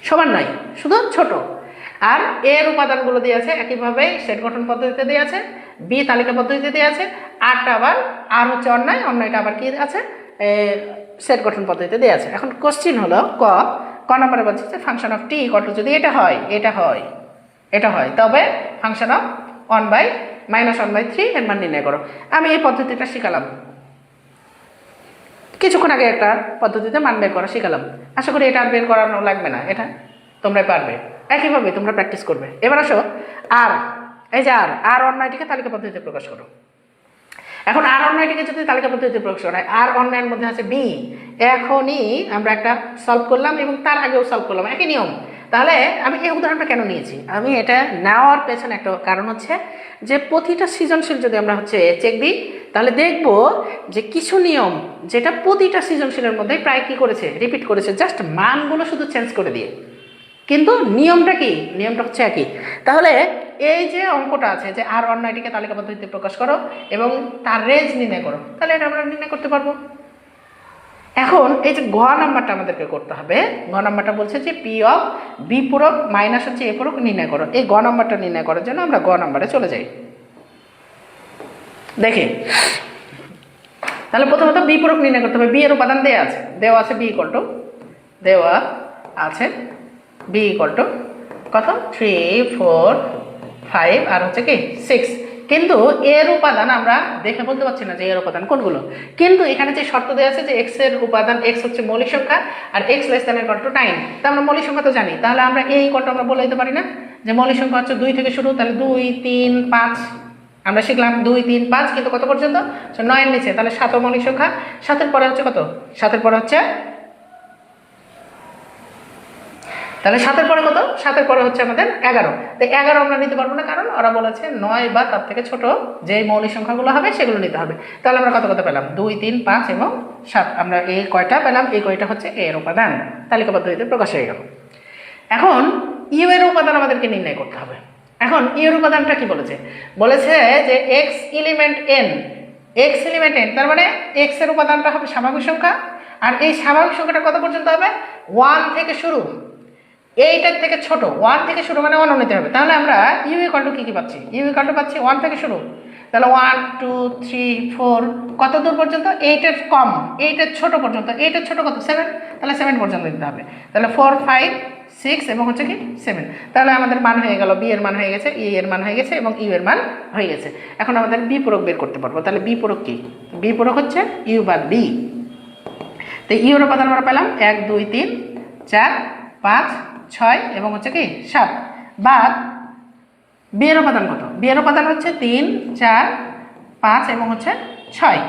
A: সমান নয়, শুধু ছোট। আর এর উপাদানগুলো দিয়ে আছে একইভাবে সেট গঠন পদ্ধতিতে দিয়ে আছে, বি তালিকা পদ্ধতিতে দিয়ে আছে, আরটা আবার আর হচ্ছে অন্যায়, অন্যায়টা আবার কি আছে? সেট গঠন পদ্ধতিতে দিয়ে আছে। এখন কোশ্চিন হলো ক নম্বরে বলছে যে function of T equal to, যদি এটা হয় এটা হয় তবে ফাংশন অফ 1/-1/3 এর মান নির্ণয় করো। আমি এই পদ্ধতিটা শিখালাম কিছুক্ষণ আগে, একটা পদ্ধতিতে মান বের করা শিখালাম। আশা করি এটা আর বের করানো লাগবে না, এটা তোমরা পারবে, একইভাবে তোমরা প্র্যাকটিস করবে। এবার আসো আর, এই যে আর অন্যায়টিকে তালিকা পদ্ধতিতে প্রকাশ করো। এখন আর অন্যায়টিকে যদি তালিকা পদ্ধতিতে প্রকাশ করা হয়, আর অন্যায়ের মধ্যে আছে বি। এখনই আমরা একটা সলভ করলাম এবং তার আগেও সলভ করলাম, একই নিয়ম। তাহলে আমি এই উদাহরণটা কেন নিয়েছি? আমি এটা নেওয়ার পেছনে একটা কারণ হচ্ছে যে প্রতিটা সৃজনশীল যদি আমরা হচ্ছে চেক দিই, তাহলে দেখব যে কিছু নিয়ম যেটা প্রতিটা সৃজনশীলের মধ্যে প্রায় কি করেছে, রিপিট করেছে, জাস্ট মানগুলো শুধু চেঞ্জ করে দিয়ে, কিন্তু নিয়মটা কি? নিয়মটা হচ্ছে একই। তাহলে এই যে অঙ্কটা আছে যে আর অন্যায়টিকে তালিকা পদ্ধতিতে প্রকাশ করো এবং তার রেঞ্জ নির্ণয় করো, তাহলে এটা আমরা নির্ণয় করতে পারবো। এখন এই যে ঘ নাম্বারটা আমাদেরকে করতে হবে। ঘ নাম্বারটা বলছে যে পি অফ বি পূরক মাইনাস হচ্ছে এ পূরক নির্ণয় করো। এই ঘ নাম্বারটা নির্ণয় করার জন্য আমরা ঘ নাম্বারে চলে যাই। দেখি, তাহলে প্রথমত বি পূরক নির্ণয় করতে হবে। বি এর উপাদান দেওয়া আছে বি ইকুয়াল টু, দেওয়া আছে বি ইকুয়াল টু কত? 3 4 5 আর হচ্ছে কি 6, কিন্তু এর উপাদান আমরা দেখে বলতে পারছি না যে এর উপাদান কোনগুলো। কিন্তু এখানে যে শর্ত দেওয়া আছে যে এক্স এর উপাদান, এক্স হচ্ছে মৌলিক সংখ্যা আর x less than equal to 9, তা আমরা মৌলিক সংখ্যা তো জানি, তাহলে আমরা এই ইকুয়ালটা আমরা বলে দিতে পারি না যে মৌলিক সংখ্যা হচ্ছে 2 থেকে শুরু, তাহলে 2 3 5 আমরা শিখলাম 2 3 5, কিন্তু কত পর্যন্ত? 9 এর নিচে, তাহলে 7 মৌলিক সংখ্যা। 7-এর পরে হচ্ছে কত? 7-এর পরে হচ্ছে, তাহলে 7-এর পরে কত? 7-এর পরে হচ্ছে আমাদের 11। তো 11 আমরা নিতে পারবো না, কারণ ওরা বলেছে 9 বা তার থেকে ছোট যে মৌলিক সংখ্যাগুলো হবে সেগুলো নিতে হবে। তাহলে আমরা কত কত পেলাম? 2 3 5 এবং 7, আমরা এই কয়টা পেলাম? এই কয়টা হচ্ছে এর উপাদান, তালিকা পদ্ধতিতে প্রকাশ হয়ে গেল। এখন ইউ এর উপাদান আমাদেরকে নির্ণয় করতে হবে। এখন ইউ এর উপাদানটা কি বলেছে? বলেছে যে x element N, x element N, তার মানে এক্স এর উপাদানটা হবে স্বাভাবিক সংখ্যা, আর এই স্বাভাবিক সংখ্যাটা কত পর্যন্ত হবে? 1 থেকে শুরু, এইটার থেকে ছোট। 1 থেকে শুরু মানে 1 নিতে হবে। তাহলে আমরা ইউ ইকুয়াল টু কি পাচ্ছি? ইউ ইকুয়াল টু পাচ্ছি 1 থেকে শুরু, তাহলে 1 2 3 4 কত দূর পর্যন্ত? 8 এর কম, 8 এর ছোট পর্যন্ত। 8 এর ছোট কত? 7, তাহলে 7 পর্যন্ত দিতে হবে। তাহলে 4 5 6 এবং হচ্ছে কি 7, তাহলে আমাদের মান হয়ে গেল, বি এর মান হয়ে গেছে, ই এর মান হয়ে গেছে এবং ইউ এর মান হয়ে গেছে। এখন আমাদের বি পূরক বের করতে পারবো। তাহলে বি পূরক কি? বি পূরক হচ্ছে ইউ বাদ বি। তো ইউ এর উপাদান আমরা পেলাম 1 2 3 4 5 6 এবং হচ্ছে কি 7, বাদ বি এর উপাদান কত? বি এর উপাদান হচ্ছে 3 4 5 এবং হচ্ছে 6।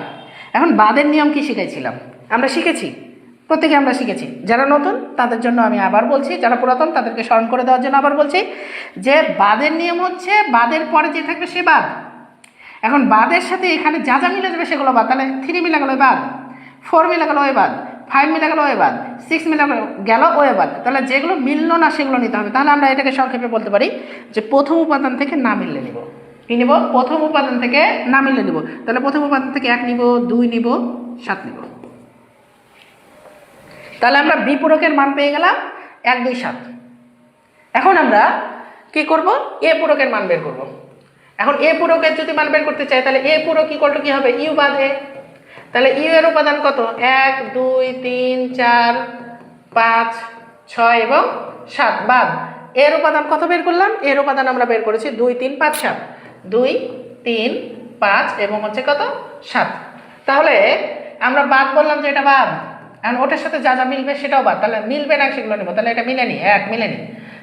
A: এখন বাদের নিয়ম কি শিখাইছিলাম? আমরা শিখেছি প্রত্যেকে আমরা শিখেছি। যারা নতুন তাদের জন্য আমি আবার বলছি, যারা পুরাতন তাদেরকে স্মরণ করে দেওয়ার জন্য আবার বলছি যে বাদের নিয়ম হচ্ছে বাদের পরে যে থাকবে সে বাদ। এখন বাদের সাথে এখানে যা যা মিলে যাবে সেগুলো বাদ। তাহলে 3 মিলে গেল বাদ, 4 মিলে গেল ওই বাদ, 5 মিলে গেল ওই বাদ, 6 মিলে গেল ওই বাদ। তাহলে যেগুলো মিললো না সেগুলো নিতে হবে। তাহলে আমরা এটাকে সংক্ষেপে বলতে পারি যে প্রথম উপাদান থেকে না মিললে নিব। কি নিব? প্রথম উপাদান থেকে না মিললে নিব। তাহলে প্রথম উপাদান থেকে 1 নিব, 2 নিব, 7 নিব। তাহলে আমরা বি পূরকের মান পেয়ে গেলাম 1, 2, 7। এখন আমরা কি করব? এ পূরকের মান বের করব। এখন এ পূরকের যদি মান বের করতে চাই তাহলে এ পূরক ইকুয়াল টু কি হবে? ইউ বাদ এ। তাহলে ইউ এর উপাদান কত? 1, 2, 3, 4, 5, 6 এবং 7 বাদ। এর উপাদান কত বের করলাম? এর উপাদান আমরা বের করেছি 2, 3, 5, 7। 2, 3, 5 এবং হচ্ছে কত? 7। তাহলে আমরা বাদ বললাম যে এটা বাদ। এখন ওটার সাথে যা যা মিলবে সেটাও বাদ। তাহলে মিলবে না সেগুলো নেব। তাহলে এটা মিলেনি, 1 মিলেনি।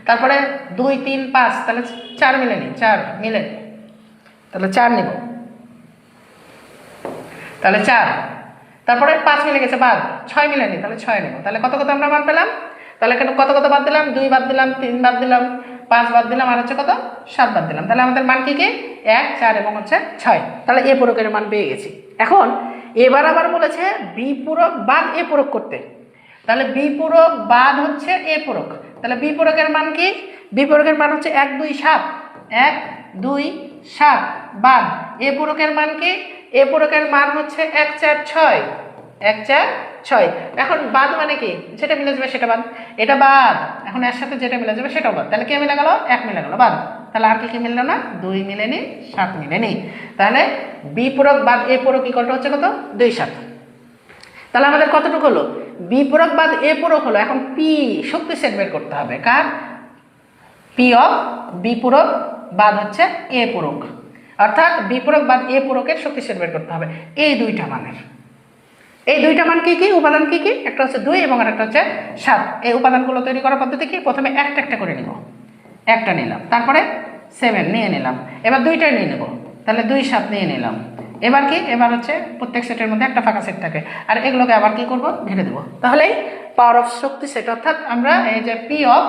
A: তারপরে 2, 3, 5, তাহলে 4 মিলেনি, 4 মিলেনি, তাহলে 4 নিব। তাহলে 4। তারপরে 5 মিলে গেছে বাদ, 6 মিলেনি, তাহলে 6 নেব। তাহলে কত কত আমরা মান পেলাম? তাহলে এখানে কত কত বাদ দিলাম? 2 বাদ দিলাম, 3 বাদ দিলাম, 5 বাদ দিলাম, আর হচ্ছে কত? 7 বাদ দিলাম। তাহলে আমাদের মান কি কি? 1, 4 এবং হচ্ছে 6। তাহলে এ পূরকের মান পেয়ে গেছি। এখন এবার আবার বলেছে বি পূরক বাদ এ পূরক করতে। তাহলে বি পূরক বাদ হচ্ছে এ পূরক। তাহলে বি পূরকের মান কি? বি পূরকের মান হচ্ছে 1, 2, 7। 1, 2, 7 বাদ। এ পূরকের মান কি? এ পূরকের মান হচ্ছে 1, 4, 6। 1, 4, 6। এখন বাদ মানে কি? যেটা মিলে যাবে সেটা বাদ। এটা বাদ। এখন এর সাথে যেটা মিলে যাবে সেটাও বাদ। তাহলে কে মিলে গেল? 1 মিলে গেল, বাদ। তাহলে আর কি কি মিললো না? 2 মিলেনি, 7 মিলেনি। তাহলে বি পূরক বাদ এ পূরক ইকুয়াল টু হচ্ছে কত? 2, 7। তাহলে আমাদের কতটুকু হলো? বি পূরক বাদ এ পূরক হলো। এখন পি শক্তি সেট বের করতে হবে। কার? পি অফ বি পূরক বাদ হচ্ছে এ পূরক। অর্থাৎ বি পূরক বাদ এ পূরকের শক্তি সেট বের করতে হবে এই দুইটা মানের। এই দুইটা মান কি কি? উপাদান কি কি? একটা হচ্ছে 2 এবং আরেকটা হচ্ছে 7। এই উপাদানগুলো তৈরি করার পদ্ধতি কি? প্রথমে একটা একটা করে নিব। একটা নিলাম, তারপরে 7 নিয়ে নিলাম, এবার দুইটা নিয়ে নেব। তাহলে 2, 7 নিয়ে নিলাম। এবার কি? এবার হচ্ছে প্রত্যেক সেটের মধ্যে একটা ফাঁকা সেট থাকে, আর এগুলোকে আবার কি করব? ঘিরে দেবো। তাহলেই পাওয়ার অফ শক্তি সেট, অর্থাৎ আমরা এই যে পি অফ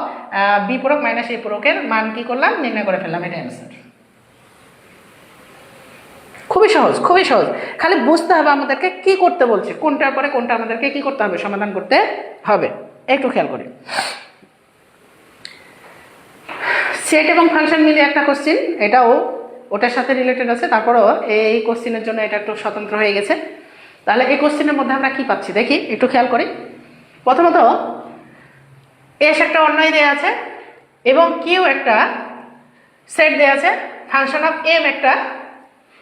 A: বি পূরক মাইনাস এ পূরকের মান কি করলাম? নির্ণয় করে ফেললাম। এটা অ্যান্সার। খুবই সহজ, খুবই সহজ। খালি বুঝতে হবে আমাদেরকে কি করতে বলছে, কোনটার পরে কোনটা আমাদেরকে কি করতে হবে, সমাধান করতে হবে। একটু খেয়াল করি। সেট এবং ফাংশন মিলে একটা কোশ্চিন, এটাও ওটার সাথে রিলেটেড আছে, তারপরেও এই কোশ্চিনের জন্য এটা একটু স্বতন্ত্র হয়ে গেছে। তাহলে এই কোশ্চিনের মধ্যে আমরা কি পাচ্ছি দেখি, একটু খেয়াল করি। প্রথমত এস একটা অন্যয় দেওয়া আছে এবং কিউ একটা সেট দেওয়া আছে, ফাংশন অফ এম একটা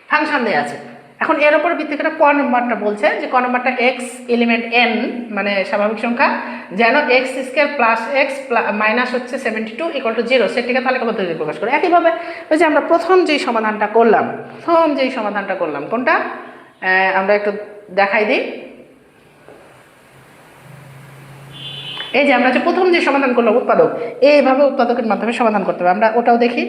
A: ফাংশন দেওয়া আছে। এখন এর উপর ভিত্তি করে ক নম্বরটা বলছে যে ক নম্বরটা এক্স এলিমেন্ট এন মানে স্বাভাবিক সংখ্যা যেন x square plus x minus হচ্ছে 72 ইকুয়াল টু 0 সেটিকে তালিকা পদ্ধতিতে প্রকাশ করে। একইভাবে ওই যে আমরা প্রথম যেই সমাধানটা করলাম, কোনটা আমরা একটু দেখাই দিই। এই যে আমরা যে প্রথম যে সমাধান করলাম উৎপাদক, এইভাবে উৎপাদকের মাধ্যমে সমাধান করতে হবে। আমরা ওটাও দেখি।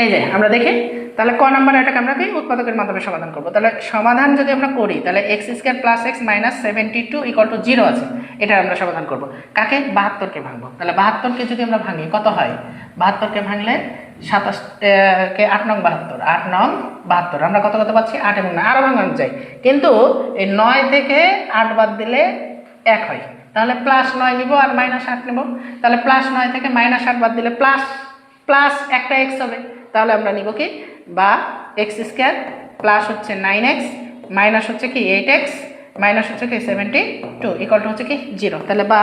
A: এই যে আমরা দেখি, তাহলে ক নম্বরে এটাকে আমরা কি উৎপাদকের মাধ্যমে সমাধান করব। তাহলে সমাধান যদি আমরা করি তাহলে x square plus x minus 72 equal to 0 আছে, এটা আমরা সমাধান করব। কাকে? 72কে ভাঙবো। তাহলে 72কে যদি আমরা ভাঙি কত হয়? 72কে ভাঙলে 27 কে 8 নং 72, 8 নং 72 আমরা কত কত পাচ্ছি? 8 এবং 9 আরও ভাঙানো যায়, কিন্তু এই 9 থেকে 8 বাদ দিলে 1 হয়। তাহলে প্লাস 9 নিব আর মাইনাস 8 নেব। তাহলে প্লাস 9 থেকে মাইনাস 8 বাদ দিলে প্লাস একটা এক্স হবে। তাহলে আমরা নিব কি? বা এক্স স্কোয়ার প্লাস হচ্ছে 9x মাইনাস হচ্ছে কি 8x মাইনাস হচ্ছে কি 72 ইকুয়াল টু হচ্ছে কি 0। তাহলে বা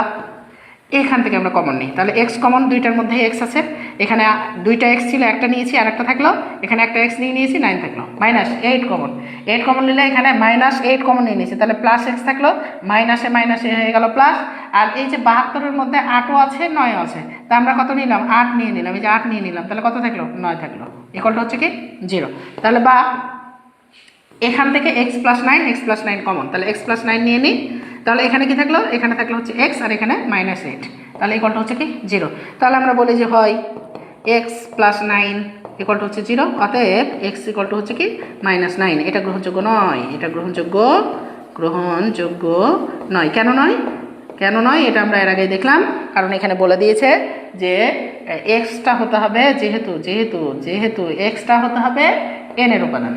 A: এখান থেকে আমরা কমন নিই। তাহলে এক্স কমন, দুইটার মধ্যে এক্স আছে। এখানে দুইটা এক্স ছিল, একটা নিয়েছি আর একটা থাকলো। এখানে একটা এক্স নিয়েছি, 9 থাকলো। মাইনাস 8 কমন, 8 কমন নিলে এখানে মাইনাস 8 কমন নিয়ে নিয়েছি। তাহলে প্লাস এক্স থাকলো, মাইনাসে হয়ে গেল প্লাস। আর এই যে 72-এর মধ্যে 8ও আছে 9ও আছে, তা আমরা কত নিলাম? 8 নিয়ে নিলাম। এই যে 8 নিয়ে নিলাম, তাহলে কত থাকলো? 9 থাকলো। ইকুয়ালটা হচ্ছে কি 0। তাহলে বা এখান থেকে এক্স প্লাস 9 কমন, তাহলে এক্স প্লাস 9 নিয়ে নিই। তাহলে এখানে কি থাকলো? এখানে থাকলো হচ্ছে এক্স আর এখানে -8, তাহলে ইকুয়ালটা হচ্ছে কি 0। তাহলে আমরা বলি যে হয় এক্স প্লাস 9 ইকুয়াল টু হচ্ছে 0, অতএব x ইকুয়াল টু হচ্ছে কি -9। এটা গ্রহণযোগ্য নয়, এটা গ্রহণযোগ্য নয়। কেন নয় এটা আমরা এর আগেই দেখলাম, কারণ এখানে বলে দিয়েছে যে এক্সটা হতে হবে যেহেতু এক্সটা হতে হবে n এর উপাদান।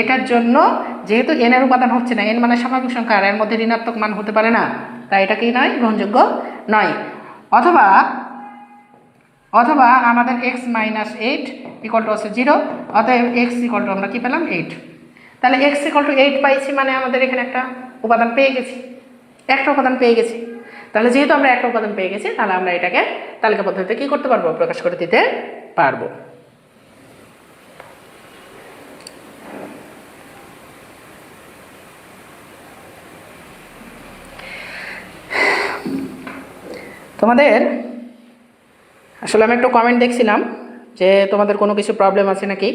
A: এটার জন্য যেহেতু n এর উপাদান হচ্ছে না, n মানে স্বাভাবিক সংখ্যা, আর এর মধ্যে ঋণাত্মক মান হতে পারে না, তাই এটা কি নয়, গ্রহণযোগ্য নয়। অথবা আমাদের x - 8 ইকুয়াল টু হচ্ছে 0, অতএব x ইকুয়াল টু আমরা কি পেলাম 8। তাহলে x ইকুয়াল টু 8 পাইছি, মানে আমাদের এখানে একটা উপাদান পেয়ে গেছি। তাহলে যেহেতু আমরা একটা উপাদান পেয়ে গেছি, তাহলে আমরা এটাকে তালিকা পদ্ধতিতে কি করতে পারবো, প্রকাশ করে দিতে পারবো। তোমাদের আসলে আমি একটু কমেন্ট দেখছিলাম যে তোমাদের কোনো কিছু প্রবলেম আছে নাকি।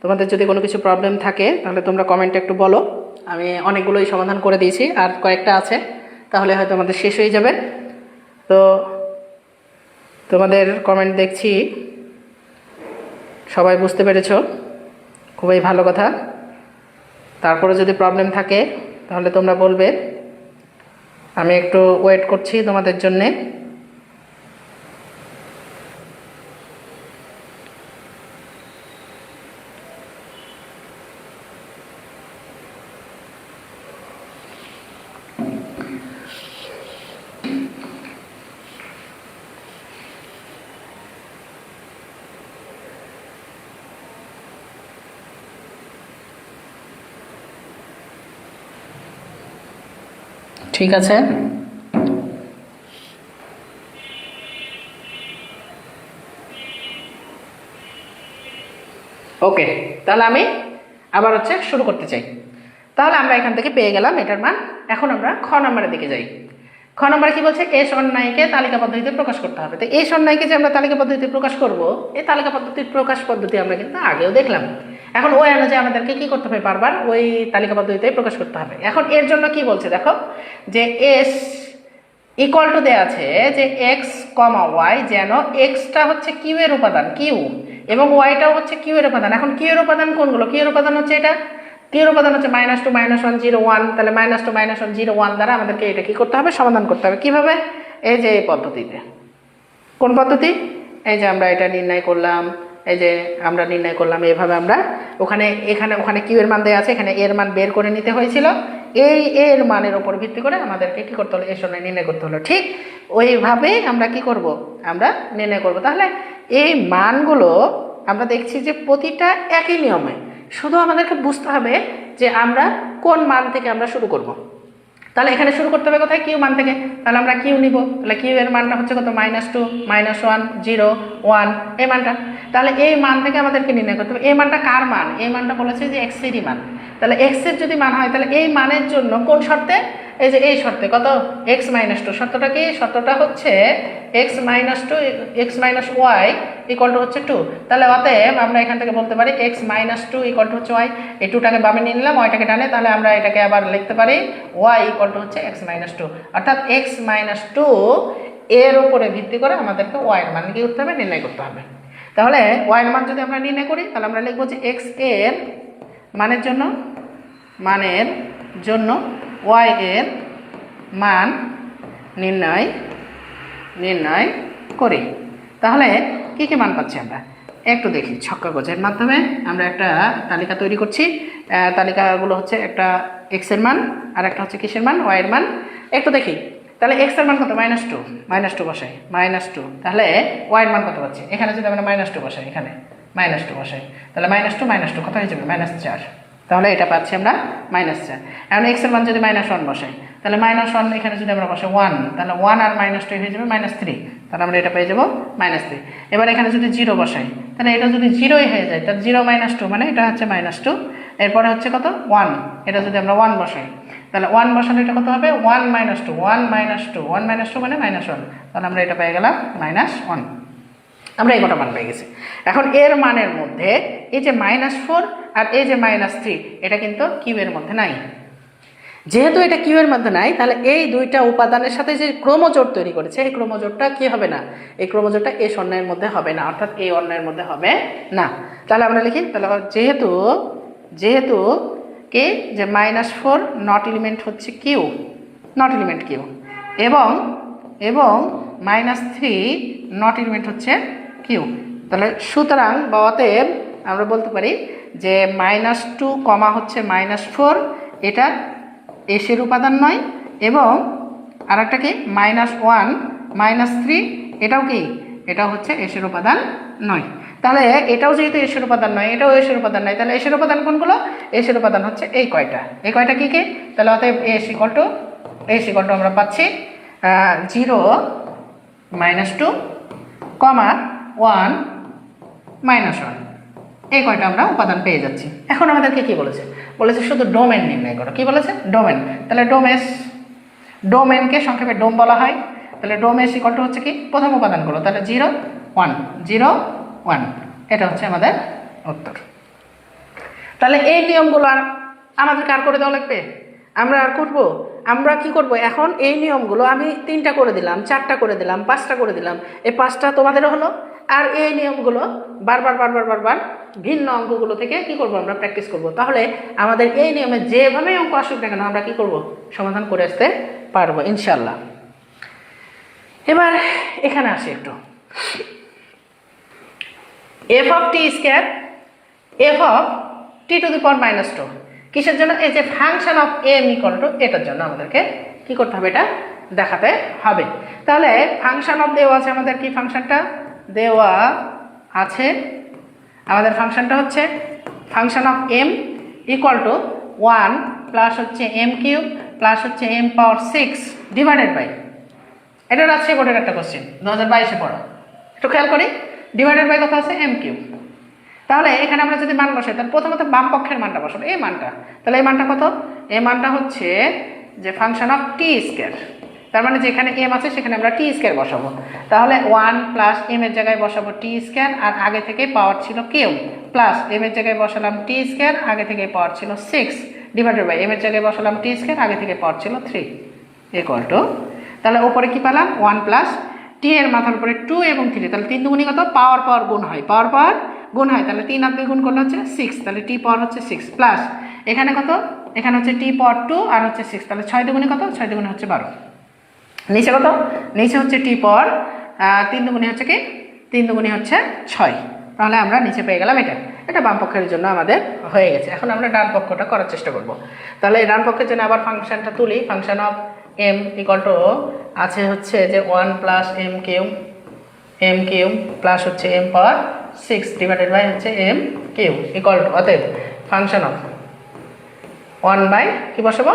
A: তোমাদের যদি কোনো কিছু প্রবলেম থাকে তাহলে তোমরা কমেন্টে একটু বলো। আমি অনেকগুলোই সমাধান করে দিয়েছি, আর কয়েকটা আছে, তাহলে হয়তো আমাদের শেষ হয়ে যাবে। তো তোমাদের কমেন্ট দেখছি, সবাই বুঝতে পেরেছো, খুবই ভালো কথা। তারপরে যদি প্রবলেম থাকে তাহলে তোমরা বলবে, আমি একটু ওয়েট করছি তোমাদের জন্যে। ঠিক আছে, ওকে। তাহলে আমি আবার শুরু করতে চাই। তাহলে আমরা এখান থেকে পেয়ে গেলাম এটার মান। এখন আমরা খ নম্বরের দিকে যাই। খ নম্বরে কি বলছে, এ সন্ন্যায়ীকে তালিকা পদ্ধতিতে প্রকাশ করতে হবে। তো এই সন্ন্যায়ীকে যে আমরা তালিকা পদ্ধতিতে প্রকাশ করব, এই তালিকা পদ্ধতির প্রকাশ পদ্ধতি আমরা কিন্তু আগেও দেখলাম। এখন ওই অনুযায়ী আমাদেরকে কি করতে হবে, বারবার ওই তালিকা পদ্ধতিতে প্রকাশ করতে হবে। এখন এর জন্য কি বলছে দেখো, যে এস ইকুয়াল টু দেওয়া আছে যে x, y, যেন এক্সটা হচ্ছে কিউ এর উপাদান কিউ, এবং ওয়াইটাও হচ্ছে কিউ এর উপাদান। এখন কিউ এর উপাদান কোনগুলো, কিউ এর উপাদান হচ্ছে এটা, কিউ এর উপাদান হচ্ছে -2 -1 0 1। তাহলে -2 -1 0 1 দ্বারা আমাদেরকে এটা কি করতে হবে, সমাধান করতে হবে। কিভাবে, এই যে এই পদ্ধতিতে। কোন পদ্ধতি, এই যে আমরা এটা নির্ণয় করলাম, এইভাবে আমরা ওখানে কিউ এর মান দেওয়া আছে, এখানে এর মান বের করে নিতে হয়েছিল। এই এর মানের উপর ভিত্তি করে আমাদেরকে কি করতে হলো, এর সঙ্গে নির্ণয় করতে হলো। ঠিক ওইভাবে আমরা কি করব, আমরা নির্ণয় করব। তাহলে এই মানগুলো আমরা দেখছি যে প্রতিটা একই নিয়মে, শুধু আমাদেরকে বুঝতে হবে যে আমরা কোন মান থেকে আমরা শুরু করব। তাহলে এখানে শুরু করতে হবে কোথায়, কিউ মান থেকে। তাহলে আমরা কিউ নিব, তাহলে কিউ এর মানটা হচ্ছে কত, -2 -1 0 1, এই মানটা। তাহলে এই মান থেকে আমাদেরকে নির্ণয় করতে হবে এই মানটা কার মান, এই মানটা বলেছে যে এক্স এরই মান। তাহলে এক্স এর যদি মান হয়, তাহলে এই মানের জন্য কোন শর্তে, এই যে এই শর্তে কত, x - 2। শর্তটা কি, শর্তটা হচ্ছে x - 2 x - y equal to হচ্ছে 2। তাহলে অতএব আমরা এখান থেকে বলতে পারি x - 2 ইকুয়াল টু হচ্ছে y। এই 2টাকে বামে নিয়ে নিলাম, yটাকে ডানে, তাহলে আমরা এটাকে আবার লিখতে পারি y ইকুয়াল টু হচ্ছে x - 2। অর্থাৎ x - 2 এর উপরে ভিত্তি করে আমাদেরকে y এর মান কি করতে হবে, নির্ণয় করতে হবে। তাহলে y এর মান যদি আমরা নির্ণয় করি, তাহলে আমরা লিখবো যে x এর মানের জন্য y এর মান নির্ণয় করি। তাহলে কি কি মান পাচ্ছি আমরা একটু দেখি। ছক্কা গোছের মাধ্যমে আমরা একটা তালিকা তৈরি করছি। তালিকাগুলো হচ্ছে একটা x এর মান, আর একটা হচ্ছে কিসের মান, y এর মান। একটু দেখি, তাহলে x এর মান কত, -2 বসাই, -2। তাহলে y এর মান কত পাচ্ছি, এখানে যদি আমরা -2 বসাই, এখানে -2 বসাই, তাহলে -2 কত হয়ে যাবে, -4। তাহলে এটা পাচ্ছি আমরা -4। এখন x এর মান যদি -1 বসাই, তাহলে -1 এখানে যদি আমরা বসাই 1, তাহলে 1 আর -2 হয়ে যাবে -3। তাহলে আমরা এটা পেয়ে যাবো -3। এবার এখানে যদি 0 বসাই, তাহলে এটা যদি 0ই হয়ে যায়, তাহলে 0 - 2 মানে এটা হচ্ছে -2। এরপরে হচ্ছে কত, 1। এটা যদি আমরা 1 বসাই, তাহলে 1 বসালে এটা কত হবে, 1 - 2 1 - 2 1 - 2 মানে -1। তাহলে আমরা এটা পেয়ে গেলাম -1। আমরা এই কটা মান পেয়ে গেছি। এখন এর মানের মধ্যে এই যে -4 আর এই যে -3, এটা কিন্তু কিউ এর মধ্যে নাই। যেহেতু এটা কিউ এর মধ্যে নাই, তাহলে এই দুইটা উপাদানের সাথে যে ক্রোমোজোট তৈরি করেছে, এই ক্রোমোজোটটা কি হবে না, এই ক্রোমোজোটটা এই স্বর্ণের মধ্যে হবে না, অর্থাৎ এই অন্যের মধ্যে হবে না। তাহলে আমরা লিখি, তাহলে যেহেতু কি যে -4 নট এলিমেন্ট হচ্ছে কিউ, নট এলিমেন্ট কিউ, এবং -3 নট এলিমেন্ট হচ্ছে কিউ। তাহলে সুতরাং বা অতএব আমরা বলতে পারি যে -2 কমা হচ্ছে -4 এটা এসের উপাদান নয়, এবং আর একটা কি -1 -3 এটাও কি, এটাও হচ্ছে এসের উপাদান নয়। তাহলে এটাও যেহেতু এসের উপাদান নয়, এটাও এসের উপাদান নয়, তাহলে এসের উপাদান কোনগুলো, এসের উপাদান হচ্ছে এই কয়টা কি কি। তাহলে অতএব এস ইকুয়াল টু আমরা পাচ্ছি 0 -2 1 -1, এই কয়টা আমরা উপাদান পেয়ে যাচ্ছি। এখন আমাদেরকে কি বলেছে শুধু ডোমেন নির্ণয় করো। কি বলেছে? ডোমেন। তাহলে ডোমেনকে সংক্ষেপে ডোম বলা হয়। তাহলে ডোমেস ইকুয়াল টু হচ্ছে কি প্রথম উপাদানগুলো, তাহলে 0 1 0 1, এটা হচ্ছে আমাদের উত্তর। তাহলে এই নিয়মগুলো আর আমাদেরকে আর করে দেওয়া লাগবে, আমরা আর করবো। আমরা কি করব এখন, এই নিয়মগুলো আমি 3টা করে দিলাম, 4টা করে দিলাম, 5টা করে দিলাম, এই 5টা তোমাদেরও হলো। আর এই নিয়মগুলো বারবার ভিন্ন অঙ্কগুলো থেকে কি করব, আমরা প্র্যাকটিস করব। তাহলে আমাদের এই নিয়মে যেভাবে অঙ্ক আসুক না কেন আমরা কি করব, সমাধান করে আসতে পারবো ইনশাল্লাহ। এবার এখানে আসি একটু, f of t square f of t to the power -2 কিসের জন্য, এই যে function of m equal to এটার জন্য আমাদেরকে কি করতে হবে, এটা দেখাতে হবে। তাহলে ফাংশন অফ দেওয়া আছে আমাদের, কি ফাংশনটা দেওয়া আছে আমাদের, ফাংশনটা হচ্ছে function of m equal two 1 plus হচ্ছে m³ প্লাস হচ্ছে m পাওয়ার 6 ডিভাইডেড বাই, এটা রাজশাহী বোর্ডের একটা কোশ্চেন 2022-এ পড়া, একটু খেয়াল করি। ডিভাইডেড বাই কত আছে, m³। তাহলে এখানে আমরা যদি মান বসাই, তাহলে প্রথমত বাম পক্ষের মানটা বসাবো, এই মানটা। তাহলে এই মানটা কত, এই মানটা হচ্ছে যে ফাংশন অফ টি স্কয়ার, তার মানে যেখানে m আছে সেখানে আমরা টি স্কয়ার বসাবো। তাহলে 1 প্লাস m এর জায়গায় বসাবো টি স্কয়ার, আর আগে থেকে পাওয়ার ছিল কিউ, প্লাস m এর জায়গায় বসালাম টি স্কয়ার, আগে থেকে পাওয়ার ছিল 6 ডিভাইডেড বাই m এর জায়গায় বসালাম টি স্কয়ার, আগে থেকে পাওয়ার ছিল 3 ইকুয়াল টু, তাহলে উপরে কি পেলাম 1 প্লাস টি এর মাথার উপরে 2 এবং 3, তাহলে 3 দুগুণী কত, পাওয়ার গুণ হয়, গুণ হয়, তাহলে 3 আর 2 গুণ করলে হচ্ছে 6, তাহলে টি পাওয়ার হচ্ছে 6 প্লাস এখানে কত, এখানে হচ্ছে টি পাওয়ার 2 আর হচ্ছে 6, তাহলে 6 দুগুণী কত, 6 দুগুণী হচ্ছে 12। নিচে কত, নিচে হচ্ছে টি পাওয়ার 3 দুগুণী হচ্ছে কি, 3 দুগুণী হচ্ছে 6। তাহলে আমরা নিচে পেয়ে গেলাম এটা বাম পক্ষের জন্য আমাদের হয়ে গেছে। এখন আমরা ডান পক্ষটা করার চেষ্টা করব। তাহলে ডান পক্ষের জন্য আবার ফাংশনটা তুলি, function of m equal two আছে হচ্ছে যে 1 প্লাস m³ প্লাস হচ্ছে m পাওয়ার 6 ডিভাইডেড বাই হচ্ছে m³ ইকুয়াল টু, অতএব ফাংশন অফ 1 বাই কি বসাবো,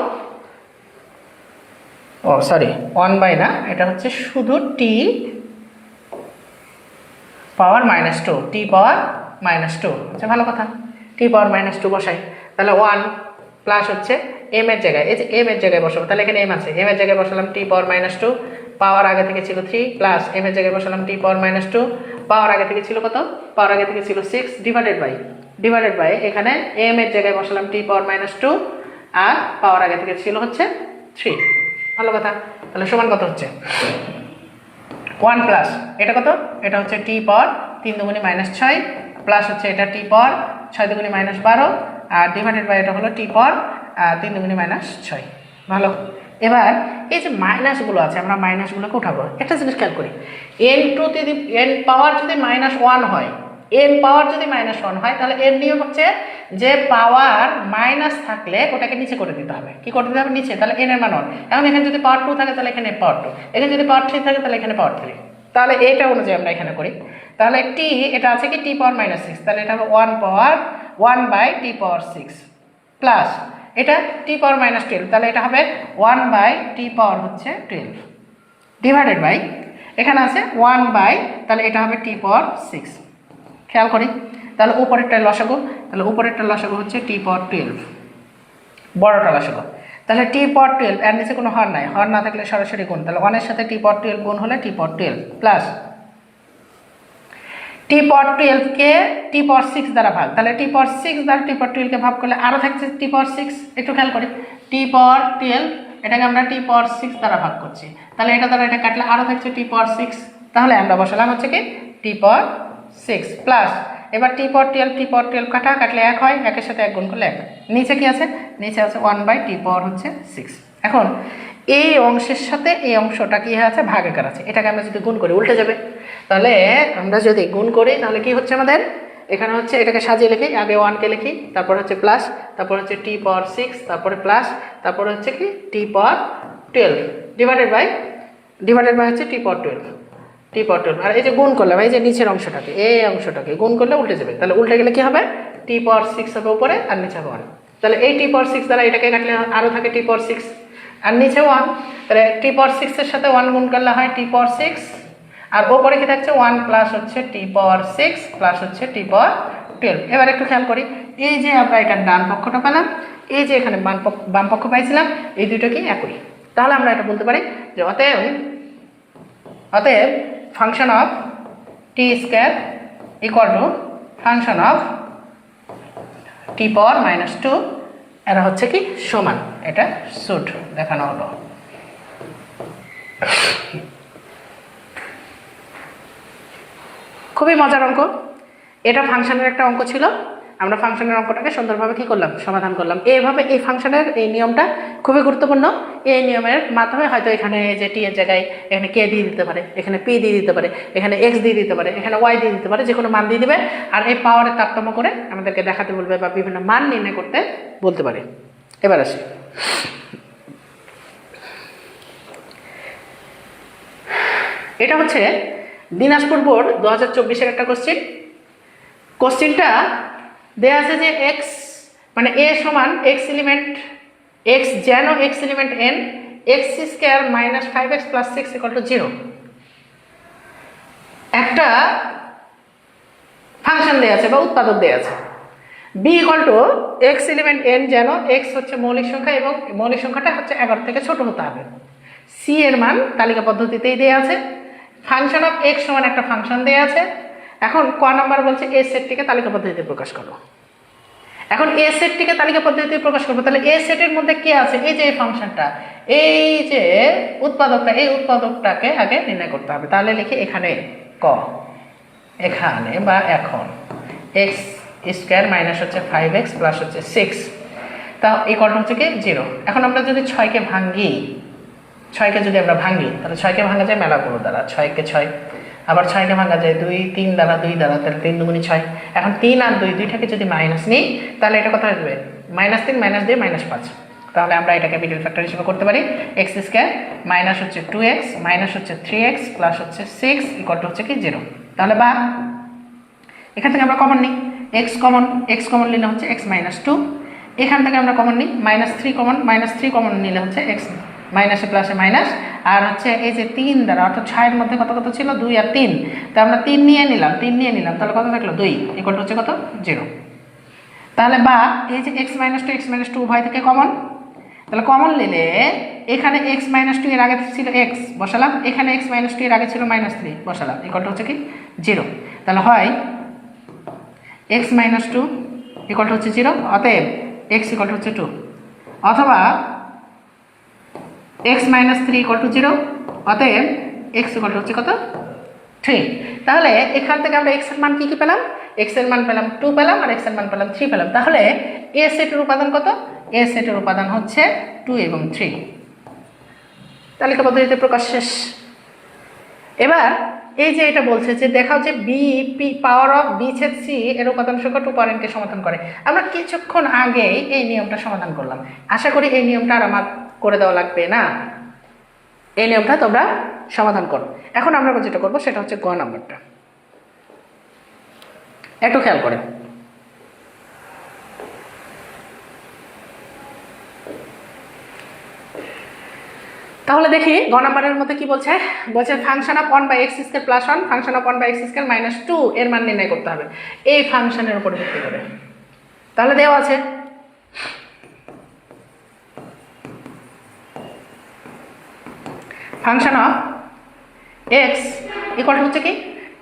A: ও সরি 1 বাই না, এটা হচ্ছে শুধু t পাওয়ার -2, t পাওয়ার -2, আচ্ছা ভালো কথা, t পাওয়ার -2 বসাই। তাহলে 1 প্লাস হচ্ছে m এর জায়গায়, এই যে m এর জায়গায় বসাবো, তাহলে এখানে m আছে, m এর জায়গায় বসালাম t পাওয়ার -2, পাওয়ার আগে থেকে ছিল 3 প্লাস m এর জায়গায় বসালাম t পাওয়ার -2, পাওয়ার আগে থেকে ছিল কত, পাওয়ার আগে থেকে ছিল 6 ডিভাইডেড বাই এখানে m এর জায়গায় বসালাম t পাওয়ার -2 আর পাওয়ার আগে থেকে ছিল হচ্ছে 3, ভালো কথা। তাহলে সমান কত হচ্ছে 1 প্লাস এটা কত, এটা হচ্ছে t পাওয়ার 3 দুগুণী -6 প্লাস হচ্ছে এটা t পাওয়ার 6 দুগুণী -12 আর ডিভাইডেড বাই এটা হলো t পাওয়ার 3 দুগুণী -6, ভালো। এবার এই যে মাইনাসগুলো আছে, আমরা মাইনাসগুলোকে উঠাবো। একটা জিনিস খেয়াল করি, n পাওয়ার যদি -1 হয়, n পাওয়ার যদি -1 হয়, তাহলে এর নিয়ম হচ্ছে যে পাওয়ার মাইনাস থাকলে ওটাকে নিচে করে দিতে হবে। কি করে দিতে হবে, নিচে, তাহলে n এর মান 1। এখন এখানে যদি পাওয়ার 2 থাকে তাহলে এখানে পাওয়ার 2, এখানে যদি পাওয়ার 3 থাকে তাহলে এখানে পাওয়ার 3, তাহলে এটা অনুযায়ী আমরা এখানে করি। তাহলে t এটা আছে কি t পাওয়ার -6, তাহলে এটা হবে 1 বাই t পাওয়ার 6 প্লাস এটা t পাওয়ার -12, তাহলে এটা হবে 1 বাই t পাওয়ার হচ্ছে 12 ডিভাইডেড বাই এখানে আছে 1 বাই, তাহলে এটা হবে t পাওয়ার 6। খেয়াল করি, তাহলে উপরেরটা লসাগু, তাহলে উপরেরটা লসাগু হচ্ছে t পাওয়ার 12, বড়টা লসাগু। তাহলে t পাওয়ার 12 এর নিচে কোনো হর নাই, হর না থাকলে সরাসরি গুণ, তাহলে 1 এর সাথে t পাওয়ার 12 গুণ হলে t পাওয়ার 12 প্লাস টি পাওয়ার 12 কে টি পাওয়ার 6 দ্বারা ভাগ, তাহলে টি পাওয়ার 6 দ্বারা টি পাওয়ার 12 কে ভাগ করলে আরও থাকছে টি পাওয়ার 6। একটু খেয়াল করি, টি পাওয়ার 12 এটাকে আমরা টি পাওয়ার 6 দ্বারা ভাগ করছি, তাহলে এটা দ্বারা এটা কাটলে আরও থাকছে টি পাওয়ার 6। তাহলে আমরা বসালাম হচ্ছে কি টি পাওয়ার 6 প্লাস, এবার টি পাওয়ার 12 কাটলে 1 হয়, 1 এর সাথে 1 গুণ করলে 1। নিচে কি আছে? নিচে আছে 1/টি পাওয়ার হচ্ছে 6। এখন এই অংশের সাথে এই অংশটা কি আছে? ভাগাকার আছে। এটাকে আমরা যদি গুণ করি উল্টে যাবে, তাহলে আমরা যদি গুণ করি তাহলে কি হচ্ছে আমাদের এখানে হচ্ছে এটাকে সাজিয়ে লিখি, আগে 1 কে লিখি, তারপর হচ্ছে প্লাস, তারপর হচ্ছে টি পাওয়ার 6, তারপরে প্লাস, তারপর হচ্ছে কি টি পাওয়ার 12 ডিভাইডেড বাই হচ্ছে টি পাওয়ার 12। আর এই যে গুণ করলাম এই যে নিচের অংশটাকে, এই অংশটাকে গুণ করলে উল্টে যাবে, তাহলে উল্টে গেলে কি হবে? টি পাওয়ার 6 হবে উপরে আর নিচে হবে 1। তাহলে এই টি পাওয়ার 6 দ্বারা এটাকে কাটলে আরও থাকে টি পাওয়ার 6 আর নিচে 1, তাহলে টি পাওয়ার 6 এর সাথে 1 গুণ করলে হয় টি পাওয়ার 6, আর ওপরে কি থাকছে 1 প্লাস হচ্ছে টি পাওয়ার 6 প্লাস হচ্ছে টি পাওয়ার 12। এবার একটু খেয়াল করি, এই যে আমরা এটার ডান পক্ষটা পেলাম, এই যে এখানে বাম পক্ষ পাইছিলাম, এই দুটো কি একই। তাহলে আমরা এটা বলতে পারি যে অতএব function of t square equal to function of t power -2 এরা হচ্ছে কি সমান। এটা শুড দেখানো হলো। খুবই মজার অঙ্ক এটা, ফাংশনের একটা অঙ্ক ছিল, আমরা ফাংশনের অঙ্কটাকে সুন্দরভাবে কি করলাম? সমাধান করলাম। এইভাবে এই ফাংশনের এই নিয়মটা খুবই গুরুত্বপূর্ণ। এই নিয়মের মাধ্যমে হয়তো এখানে যে টি এর জায়গায় এখানে কে দিয়ে দিতে পারে, এখানে পি দিয়ে দিতে পারে, এখানে এক্স দিয়ে দিতে পারে, এখানে ওয়াই দিয়ে দিতে পারে, যে কোনো মান দিয়ে দেবে, আর এই পাওয়ারের তারতম্য করে আমাদেরকে দেখাতে বলবে বা বিভিন্ন মান নির্ণয় করতে বলতে পারে। এবার আসি, এটা হচ্ছে দিনাজপুর বোর্ড 2024-এর একটা কোশ্চেনটা দেয়া আছে যে এক্স মানে এ সমান এক্স এলিমেন্ট এক্স যেন x element N x square -5x + 6 = 0 একটা ফাংশন দেয়া আছে বা উৎপাদক দেয়া আছে। বি = এক্স এলিমেন্ট এন যেন এক্স হচ্ছে মৌলিক সংখ্যা এবং মৌলিক সংখ্যাটা হচ্ছে 11 থেকে ছোট হতে হবে। সি এর মান তালিকা পদ্ধতিতেই দেয়া আছে। ফাংশন অফ এক্স সমান একটা ফাংশন দেয়া আছে। এখন ক নাম্বার বলছে এ সেটটিকে তালিকা পদ্ধতিতে প্রকাশ করো। এখন এ সেটটিকে তালিকা পদ্ধতিতে প্রকাশ করবো, তাহলে এ সেটের মধ্যে কি আছে? এই যে ফাংশনটা, এই যে উৎপাদকটা, এই উৎপাদকটাকে আগে নির্ণয় করতে হবে। তাহলে লিখি এখানে এখানে বা এখন এক্স স্কোয়ার মাইনাস হচ্ছে 5x প্লাস হচ্ছে 6, তা এই কলটা হচ্ছে কি 0। এখন আমরা যদি 6কে ভাঙি, 6কে যদি আমরা ভাঙি তাহলে 6কে ভাঙা যায় মেলাগুলো দ্বারা, 6কে 6, আবার 6কে ভাঙা যায় 2 3 দ্বারা, 2 দ্বারা, তাহলে 3 দুগুণী 6। এখন 3 আর 2 দুইটাকে যদি মাইনাস নিই তাহলে এটা কত আসবে? -3 মাইনাস দিয়ে -5। তাহলে আমরা এটাকে মিডল ফ্যাক্টর হিসেবে করতে পারি। এক্স স্কোয়ার মাইনাস হচ্ছে 2x মাইনাস হচ্ছে 3x প্লাস হচ্ছে 6 ইকুয়াল টু হচ্ছে কি 0। তাহলে বা এখান থেকে আমরা কমন নিই, এক্স কমন নিলে হচ্ছে x -2। এখান থেকে আমরা কমন নিই -3 কমন নিলে হচ্ছে x মাইনাসে প্লাসে মাইনাস, আর হচ্ছে এই যে 3 দ্বারা, অর্থাৎ 6 এর মধ্যে কত কত ছিল? 2 আর 3, তা আমরা 3 নিয়ে নিলাম, তাহলে কত থাকলো? 2 ইকুয়াল টু হচ্ছে কত? 0। তাহলে বা এই যে x -2 উভয় থেকে কমন, তাহলে কমন নিলে এখানে x -2 এর আগে ছিল x বসালাম, এখানে x -2 এর আগে ছিল -3 বসালাম, ইকুয়াল টু হচ্ছে কি 0। তাহলে হয় x -2 ইকুয়াল টু হচ্ছে 0, অতএব x ইকুয়াল টু হচ্ছে 2, অথবা x -3 ইকুয়াল টু 0, অতএব x ইকুয়াল টু হচ্ছে কত? 3। তাহলে এখান থেকে আমরা x এর মান কি পেলাম? x এর মান পেলাম 2 পেলাম, আর x এর মান পেলাম 3 পেলাম। তাহলে a সেটের উপাদান কত? a সেটের উপাদান হচ্ছে 2 এবং 3। তালিকা পদ্ধতিতে প্রকাশ শেষ। এবার এই যে এটা বলছে যে দেখাও যে b পাওয়ার অফ b ছেদ c এর উপাদান সংখ্যা 2 পাওয়ার n কে সমাধান করে। আমরা কিছুক্ষণ আগে এই নিয়মটা সমাধান করলাম, আশা করি এই নিয়মটা আর আমার করে দেওয়া লাগবে না। এই নিয়মটা তোমরা সমাধান করো। এখন আমরা যেটা করবো সেটা হচ্ছে গ নাম্বারটা, একটু খেয়াল করে। তাহলে দেখি গ নাম্বারের মধ্যে কি বলছে। বলছে function of 1/x² + 1 function of 1/x² - 2 এর মান নির্ণয় করতে হবে এই ফাংশনের উপর ভিত্তি করে। তাহলে দেওয়া আছে function of x equal to হচ্ছে কি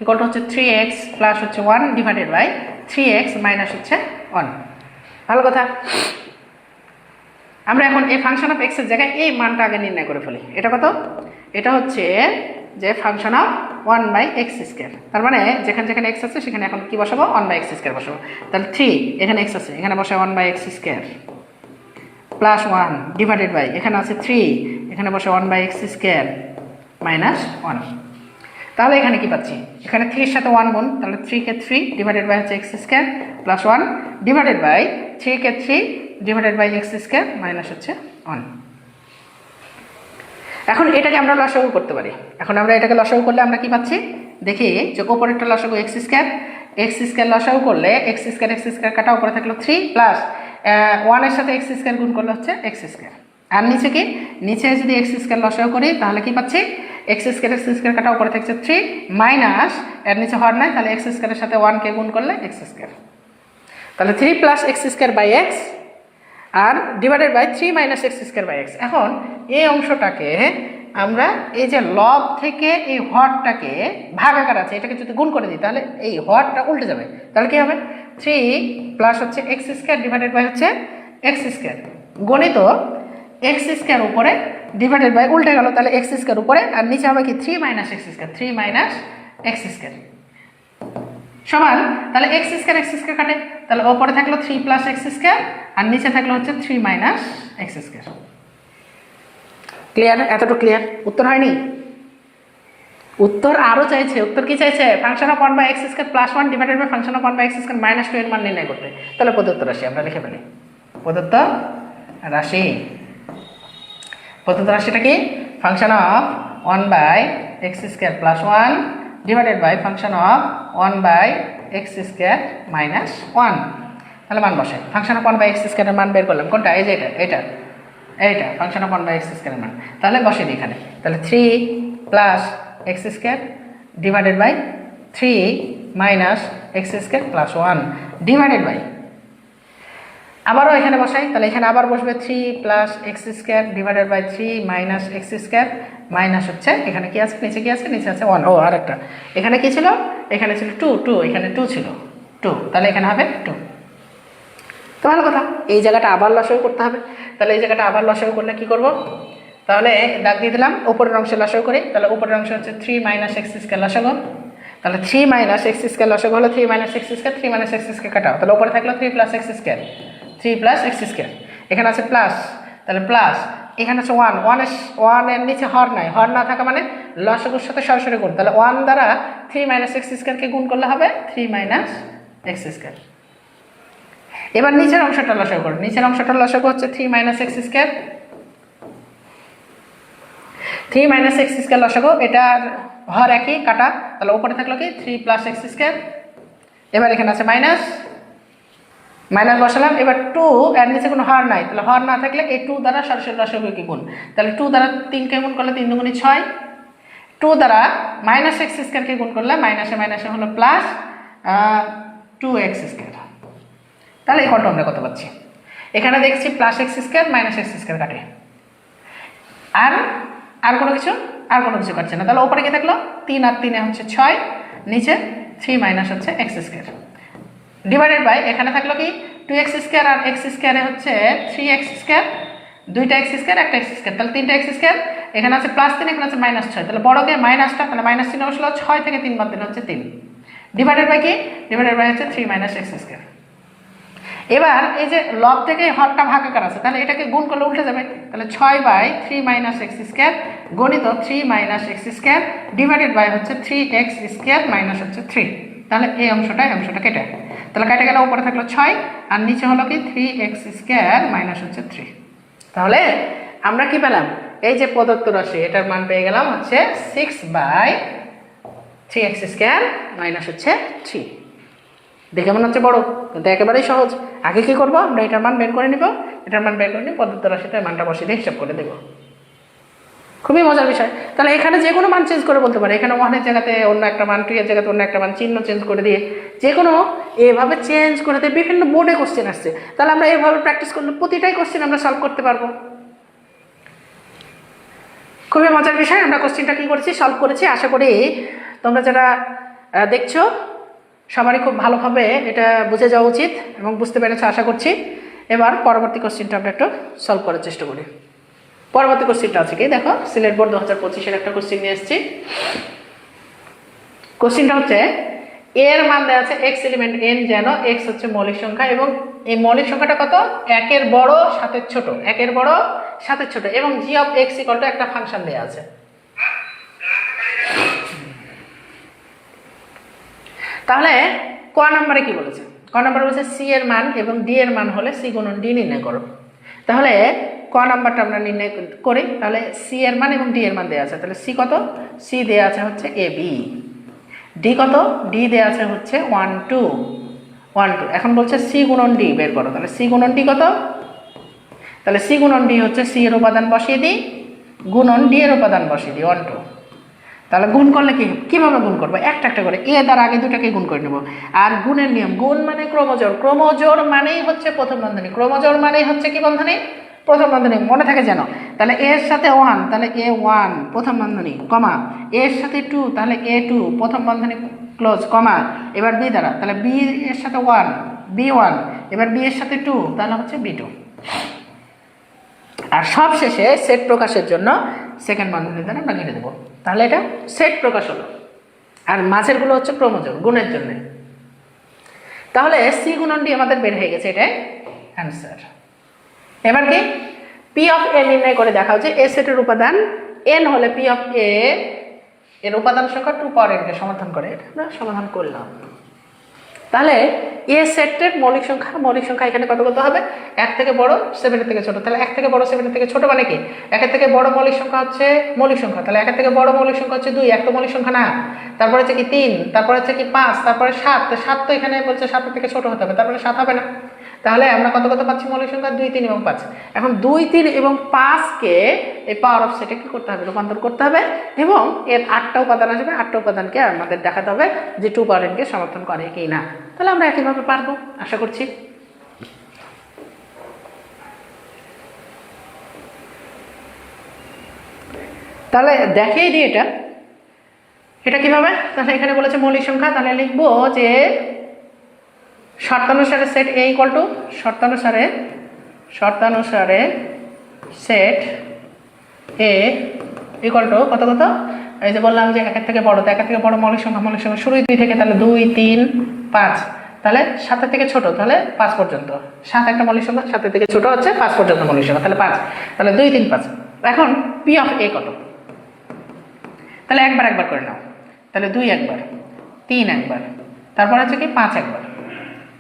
A: ইকুয়াল টু হচ্ছে 3x প্লাস হচ্ছে 1 ডিভাইডেড বাই 3x মাইনাস হচ্ছে 1। ভালো কথা। আমরা এখন এই ফাংশন অফ এক্স এর জায়গায় এই মানটা আগে নির্ণয় করে ফেলি। এটা কত? এটা হচ্ছে যে ফাংশন অফ 1/x স্কোয়ার। তার মানে যেখানে যেখানে x আছে সেখানে এখন কি বসাবো? 1/x স্কোয়ার বসাবো। তাহলে 3 এখানে x আছে, এখানে বসাবো 1/x square plus 1 divided by এখানে আছে 3, এখানে বসে 1/x স্কোয়ার মাইনাস 1। তাহলে এখানে কি পাচ্ছি? এখানে 3 এর সাথে 1 গুণ, তাহলে 3 কে 3 ডিভাইডেড বাই হচ্ছে x square plus 1 divided by 3 কে 3 divided by x square minus হচ্ছে 1। এখন এটাকে আমরা লসাগু করতে পারি। এখন আমরা এটাকে লসাগু করলে আমরা কি পাচ্ছি দেখি, যে উপরেরটা লসাগু x স্কোয়ার লসাগু করলে x স্কোয়ার কাটা উপরে থাকলো 3 প্লাস 1 এর সাথে x স্কোয়ার গুণ করলে হচ্ছে x স্কোয়ার। আর নিচে কি? নিচে যদি x স্কোয়ার লসাগু করি তাহলে কি পাচ্ছি? x স্কোয়ার কাটা উপরে থাকছে 3 মাইনাস এর নিচে হর নাই, তাহলে x স্কোয়ারের সাথে 1 কে গুণ করলে x স্কোয়ার। তাহলে 3 plus x square by x আর divided by 3 minus x square by x। এখন এই অংশটাকে আমরা এই যে লব থেকে এই হরটাকে ভাগাকার আছে এটাকে যদি গুণ করে দিই তাহলে এই হরটা উল্টে যাবে। তাহলে কি হবে? 3 প্লাস হচ্ছে x স্কোয়ার ডিভাইডেড বাই হচ্ছে x স্কোয়ার গণিত x স্কোয়ার উপরে ডিভাইডেড বাই উল্টে গেল, তাহলে x স্কোয়ার উপরে আর নিচে হবে কি 3 মাইনাস x স্কোয়ার সমান, তাহলে x স্কোয়ার কাটে, তাহলে ওপরে থাকলো 3 প্লাস x স্কোয়ার আর নিচে থাকলো হচ্ছে 3 মাইনাস x স্কোয়ার। ক্লিয়ার? এতটুকু ক্লিয়ার? উত্তর হয়নি? উত্তর আরও চাইছে। উত্তর কি চাইছে? Function of 1/x square plus 1 divided by function of 1/x square minus 2 এর মান নির্ণয় করতে। তাহলে প্রদত্ত রাশি আমরা লিখে ফেলি। প্রদত্ত রাশিটা কি? Function of 1/x square plus 1 divided by function of 1/x square minus 1। তাহলে মান বসে ফাংশন অফ 1/x স্কোয়ারের মান বের করলাম। কোনটা? এই যে এইটা ফাংশন অফ 1/x স্কোয়ারের মান। তাহলে বসে দিই এখানে। তাহলে 3 plus x square divided by 3 minus x square plus 1 divided by, আবারও এখানে বসাই। তাহলে এখানে আবার বসবে 3 plus x square divided by 3 minus x square minus হচ্ছে এখানে কি আছে? নিচে কি আছে? নিচে আছে 1। ও আরেকটা এখানে কি ছিল? এখানে ছিল 2, এখানে 2 ছিল 2, তাহলে এখানে হবে 2। তো ভালো কথা, এই জায়গাটা আবার লসাগু করতে হবে। তাহলে এই জায়গাটা আবার লসাগু করলে কি করব? তাহলে দাগ দিয়ে দিলাম, উপরের অংশে লসাগু করি। তাহলে উপরের অংশ হচ্ছে 3 মাইনাস x স্কোয়ার লসাগু। তাহলে 3 মাইনাস x স্কোয়ার লসাগু হলো 3 minus x square, 3 minus x square কাটাও, তাহলে উপরে থাকলো 3 plus x square, 3 plus x square, এখানে আছে প্লাস, তাহলে প্লাস এখানে আছে 1 এর নিচে হর নাই, হর না থাকা মানে লসাগুর সাথে সরাসরি গুণ। তাহলে 1 দ্বারা 3 মাইনাস x স্কোয়ারকে গুণ করলে হবে 3 মাইনাস x স্কোয়ার। এবার নিচের অংশটা লসাগু করুন। নিচের অংশটা লসাগু হচ্ছে 3 minus x square, 3 minus x square লসাগু, এটার হর একই কাটা, তাহলে উপরে থাকলো কি 3 প্লাস x স্কোয়ার। এবার এখানে আছে মাইনাস বসালাম। এবার 2 এর নিচে কোনো হর নাই, তাহলে হর না থাকলে এই 2 দ্বারা সরাসরি লসাগুকে গুণ। তাহলে 2 দ্বারা 3কে গুণ করলে 3 দুগুণে 6, 2 দ্বারা মাইনাস x স্কোয়ারকে গুণ করলে মাইনাসে হলো প্লাস 2x স্কোয়ার। তাহলে এই কত আমরা কত পাচ্ছি? এখানে দেখছি plus x square minus x square কাটে, আর কোনো কিছু কাটছে না। তাহলে ওপরে কি থাকলো? 3 আর 3 হচ্ছে 6, নিচে 3 মাইনাস হচ্ছে x স্কোয়ার ডিভাইডেড বাই এখানে থাকলো কি 2x স্কোয়ার আর x স্কোয়ারে হচ্ছে 3x স্কোয়ার, 2টা x স্কোয়ার একটা x স্কোয়ার, তাহলে 3টা x স্কোয়ার, এখানে আছে প্লাস 3, এখানে আছে মাইনাস 6, তাহলে বড়কে মাইনাসটা, তাহলে মাইনাস 3 বসলো, 6 থেকে 3 বাদ দিলে হচ্ছে 3 ডিভাইডেড বাই কি? ডিভাইডেড বাই হচ্ছে 3 মাইনাস x স্কোয়ার। এবার এই যে লব থেকে হরটা ভাগাকার আছে, তাহলে এটাকে গুণ করলে উল্টে যাবে। তাহলে 6/3 মাইনাস x স্কোয়ার গণিত 3 minus x square divided by হচ্ছে 3x স্কোয়ার মাইনাস হচ্ছে 3। তাহলে এই অংশটা কেটে, তাহলে কেটে গেলে উপরে থাকলো 6 আর নিচে হলো কি 3x স্কোয়ার মাইনাস হচ্ছে 3। তাহলে আমরা কি পেলাম? এই যে প্রদত্ত রাশি এটার মান পেয়ে গেলাম হচ্ছে 6/3x স্কোয়ার মাইনাস হচ্ছে 3। দেখে মনে হচ্ছে বড়, কিন্তু একেবারেই সহজ। আগে কি করবো? আমরা এটার মান বের করে নিব, এটার মান বের করে নিয়ে প্রদত্ত রাশিতে মানটা বসিয়ে দিয়ে হিসাব করে দেবো। খুবই মজার বিষয়। তাহলে এখানে যে কোনো মান চেঞ্জ করে বলতে পারে, এখানে 1 এর জায়গাতে অন্য একটা মান, 2 এর জায়গাতে অন্য একটা মান, চিহ্ন চেঞ্জ করে দিয়ে যে কোনো এভাবে চেঞ্জ করে দিয়ে বিভিন্ন বোর্ডে কোশ্চেন আসছে। তাহলে আমরা এইভাবে প্র্যাকটিস করলে প্রতিটাই কোশ্চেন আমরা সলভ করতে পারবো। খুবই মজার বিষয়। আমরা কোশ্চেনটা কী করেছি? সলভ করেছি। আশা করি তোমরা যারা দেখছো সবারই খুব ভালোভাবে এটা বুঝে যাওয়া উচিত এবং বুঝতে পেরেছে আশা করছি। এবার পরবর্তী কোশ্চেনটা আমরা একটু সলভ করার চেষ্টা করি। পরবর্তী কোশ্চেনটা আছে কি দেখো, সিলেট বোর্ড 2025-এর একটা কোশ্চেন নিয়ে এসেছি। কোশ্চেনটা হচ্ছে এর মান দেওয়া আছে এক্স এলিমেন্ট এন, যেন এক্স হচ্ছে মৌলিক সংখ্যা এবং এই মৌলিক সংখ্যাটা কত, একের বড় সাতের ছোট, একের বড় সাতের ছোট, এবং জি অফ এক্স ইকুয়াল টু একটা ফাংশন দেওয়া আছে। তাহলে ক নম্বরে কি বলেছে, ক নম্বরে বলেছে সি এর মান এবং ডি এর মান হলে সি গুণন ডি নির্ণয় করো। তাহলে ক নাম্বারটা আমরা নির্ণয় করি। তাহলে সি এর মান এবং ডি এর মান দেওয়া আছে, তাহলে সি কত, সি দেওয়া আছে হচ্ছে এ বি। ডি কত, ডি দেওয়া আছে হচ্ছে 1 2 1 2। এখন বলছে সি গুণন ডি বের করো, তাহলে সি গুণন ডি কত, তাহলে সি গুণন ডি হচ্ছে সি এর উপাদান বসিয়ে দিই গুণন ডি এর উপাদান বসিয়ে দিই 1 2। তাহলে গুণ করলে কিভাবে গুণ করবো, একটা একটা করে এ দ্বারা আগে দুটাকে গুণ করে নেব। আর গুণের নিয়ম, গুণ মানে ক্রমজোড়, ক্রমজোড় মানেই হচ্ছে প্রথম বন্ধনী, ক্রমজোড় মানেই হচ্ছে কি বন্ধনী, প্রথম বন্ধনী, মনে থাকে যেন। তাহলে এর সাথে 1, তাহলে এ 1 প্রথম বন্ধনী কমা, এর সাথে 2, তাহলে এ 2 প্রথম বন্ধনী ক্লোজ কমা, এবার বি দ্বারা, তাহলে বি এর সাথে 1 বি 1, এবার বি এর সাথে 2, তাহলে হচ্ছে বি 2। আর সব শেষে সেট প্রকাশের জন্য সেকেন্ড বন্ধনী দ্বারা আমরা ঘিরে দেবো, তাহলে এটা সেট প্রকাশ হলো। আর মাঝের গুলো হচ্ছে ক্রমজোড় গুণের জন্য। তাহলে সি গুণন ডি আমাদের বের হয়ে গেছে, এটাই অ্যান্সার। এবার কি পি অফ এ নির্ণয় করে দেখা হচ্ছে এ সেটের উপাদান এন হলে পি অফ এ এর উপাদান সংখ্যা 2 পাওয়ার n কে সমাধান করে, এটা আমরা সমাধান করলাম। তাহলে এ সেটের মৌলিক সংখ্যা এখানে কত কত হবে, 1 থেকে বড় 7 এর থেকে ছোট। তাহলে 1 থেকে বড় 7 এর থেকে ছোট মানে কি, 1 এর থেকে বড় মৌলিক সংখ্যা হচ্ছে মৌলিক সংখ্যা, তাহলে 1 এর থেকে বড় মৌলিক সংখ্যা হচ্ছে 2, 1 তো মৌলিক সংখ্যা না। তারপরে হচ্ছে কি 3, তারপরে হচ্ছে কি 5, তারপরে 7, তো 7 তো এখানে বলছে 7 এর থেকে ছোট হতে হবে, তারপরে 7 হবে না। তাহলে আমরা কত কত পাচ্ছি মৌলিক সংখ্যা, 2 3 এবং 5। এখন 2 3 এবং 5 কে এই পাওয়ার অফ সেটে কি করতে হবে, রূপান্তর করতে হবে, এবং এর 8টা উপাদান আসবে, 8টা উপাদানকে আমাদের দেখাতে হবে যে 2 পাওয়ার n কে সমর্থন করে কি না। তাহলে আমরা একইভাবে পারবো আশা করছি। তাহলে দেখিয়ে দিই এটা কিভাবে। তাহলে এখানে বলেছে মৌলিক সংখ্যা, তাহলে লিখবো যে শর্তানুসারে সেট এ ইকুয়াল টু, শর্তানুসারে সেট এ ইকুয়াল টু কত কত, এই যে বললাম যে 1 এর থেকে বড়, তো 1 এর থেকে বড় মৌলিক সংখ্যা শুরুই 2 থেকে, তাহলে 2 3 5, তাহলে 7 এর থেকে ছোট, তাহলে 5 পর্যন্ত। 7 একটা মৌলিক সংখ্যা, 7 এর থেকে ছোট হচ্ছে 5 পর্যন্ত মৌলিক সংখ্যা, তাহলে 5, তাহলে 2 3 5। এখন পি অফ এ কত, তাহলে একবার করে নাও, তাহলে 2 একবার, 3 একবার, তারপর হচ্ছে কি 5 একবার,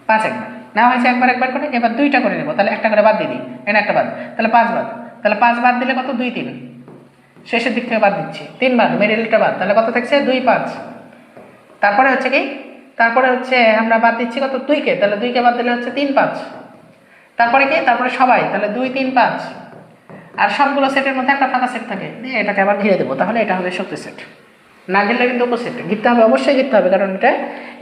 A: 5 একবার নেওয়া হয়েছে একবার করে। এবার 2টা করে নেবো, তাহলে একটা করে বাদ দিয়ে দিই, এখানে একটা বাদ, তাহলে 5 বাদ, তাহলে 5 বাদ দিলে কত, 2 3, শেষের দিক থেকে বাদ দিচ্ছি, 3 বাদ, মিডলটা বাদ, তাহলে কত থাকছে 2 5। তারপরে হচ্ছে কি, তারপরে হচ্ছে আমরা বাদ দিচ্ছি কত 2 কে, তাহলে 2 কে বাদ দিলে হচ্ছে 3 5। তারপরে কি, তারপরে সবাই, তাহলে 2 3 5, আর সবগুলো সেটের মধ্যে একটা ফাঁকা সেট থাকে, দিয়ে এটাকে আবার ঘিরে দেবো, তাহলে এটা হবে শক্তি সেট। না ঘিরলে কিন্তু উপসেট ঘিরতে হবে, অবশ্যই ঘিরতে হবে, কারণ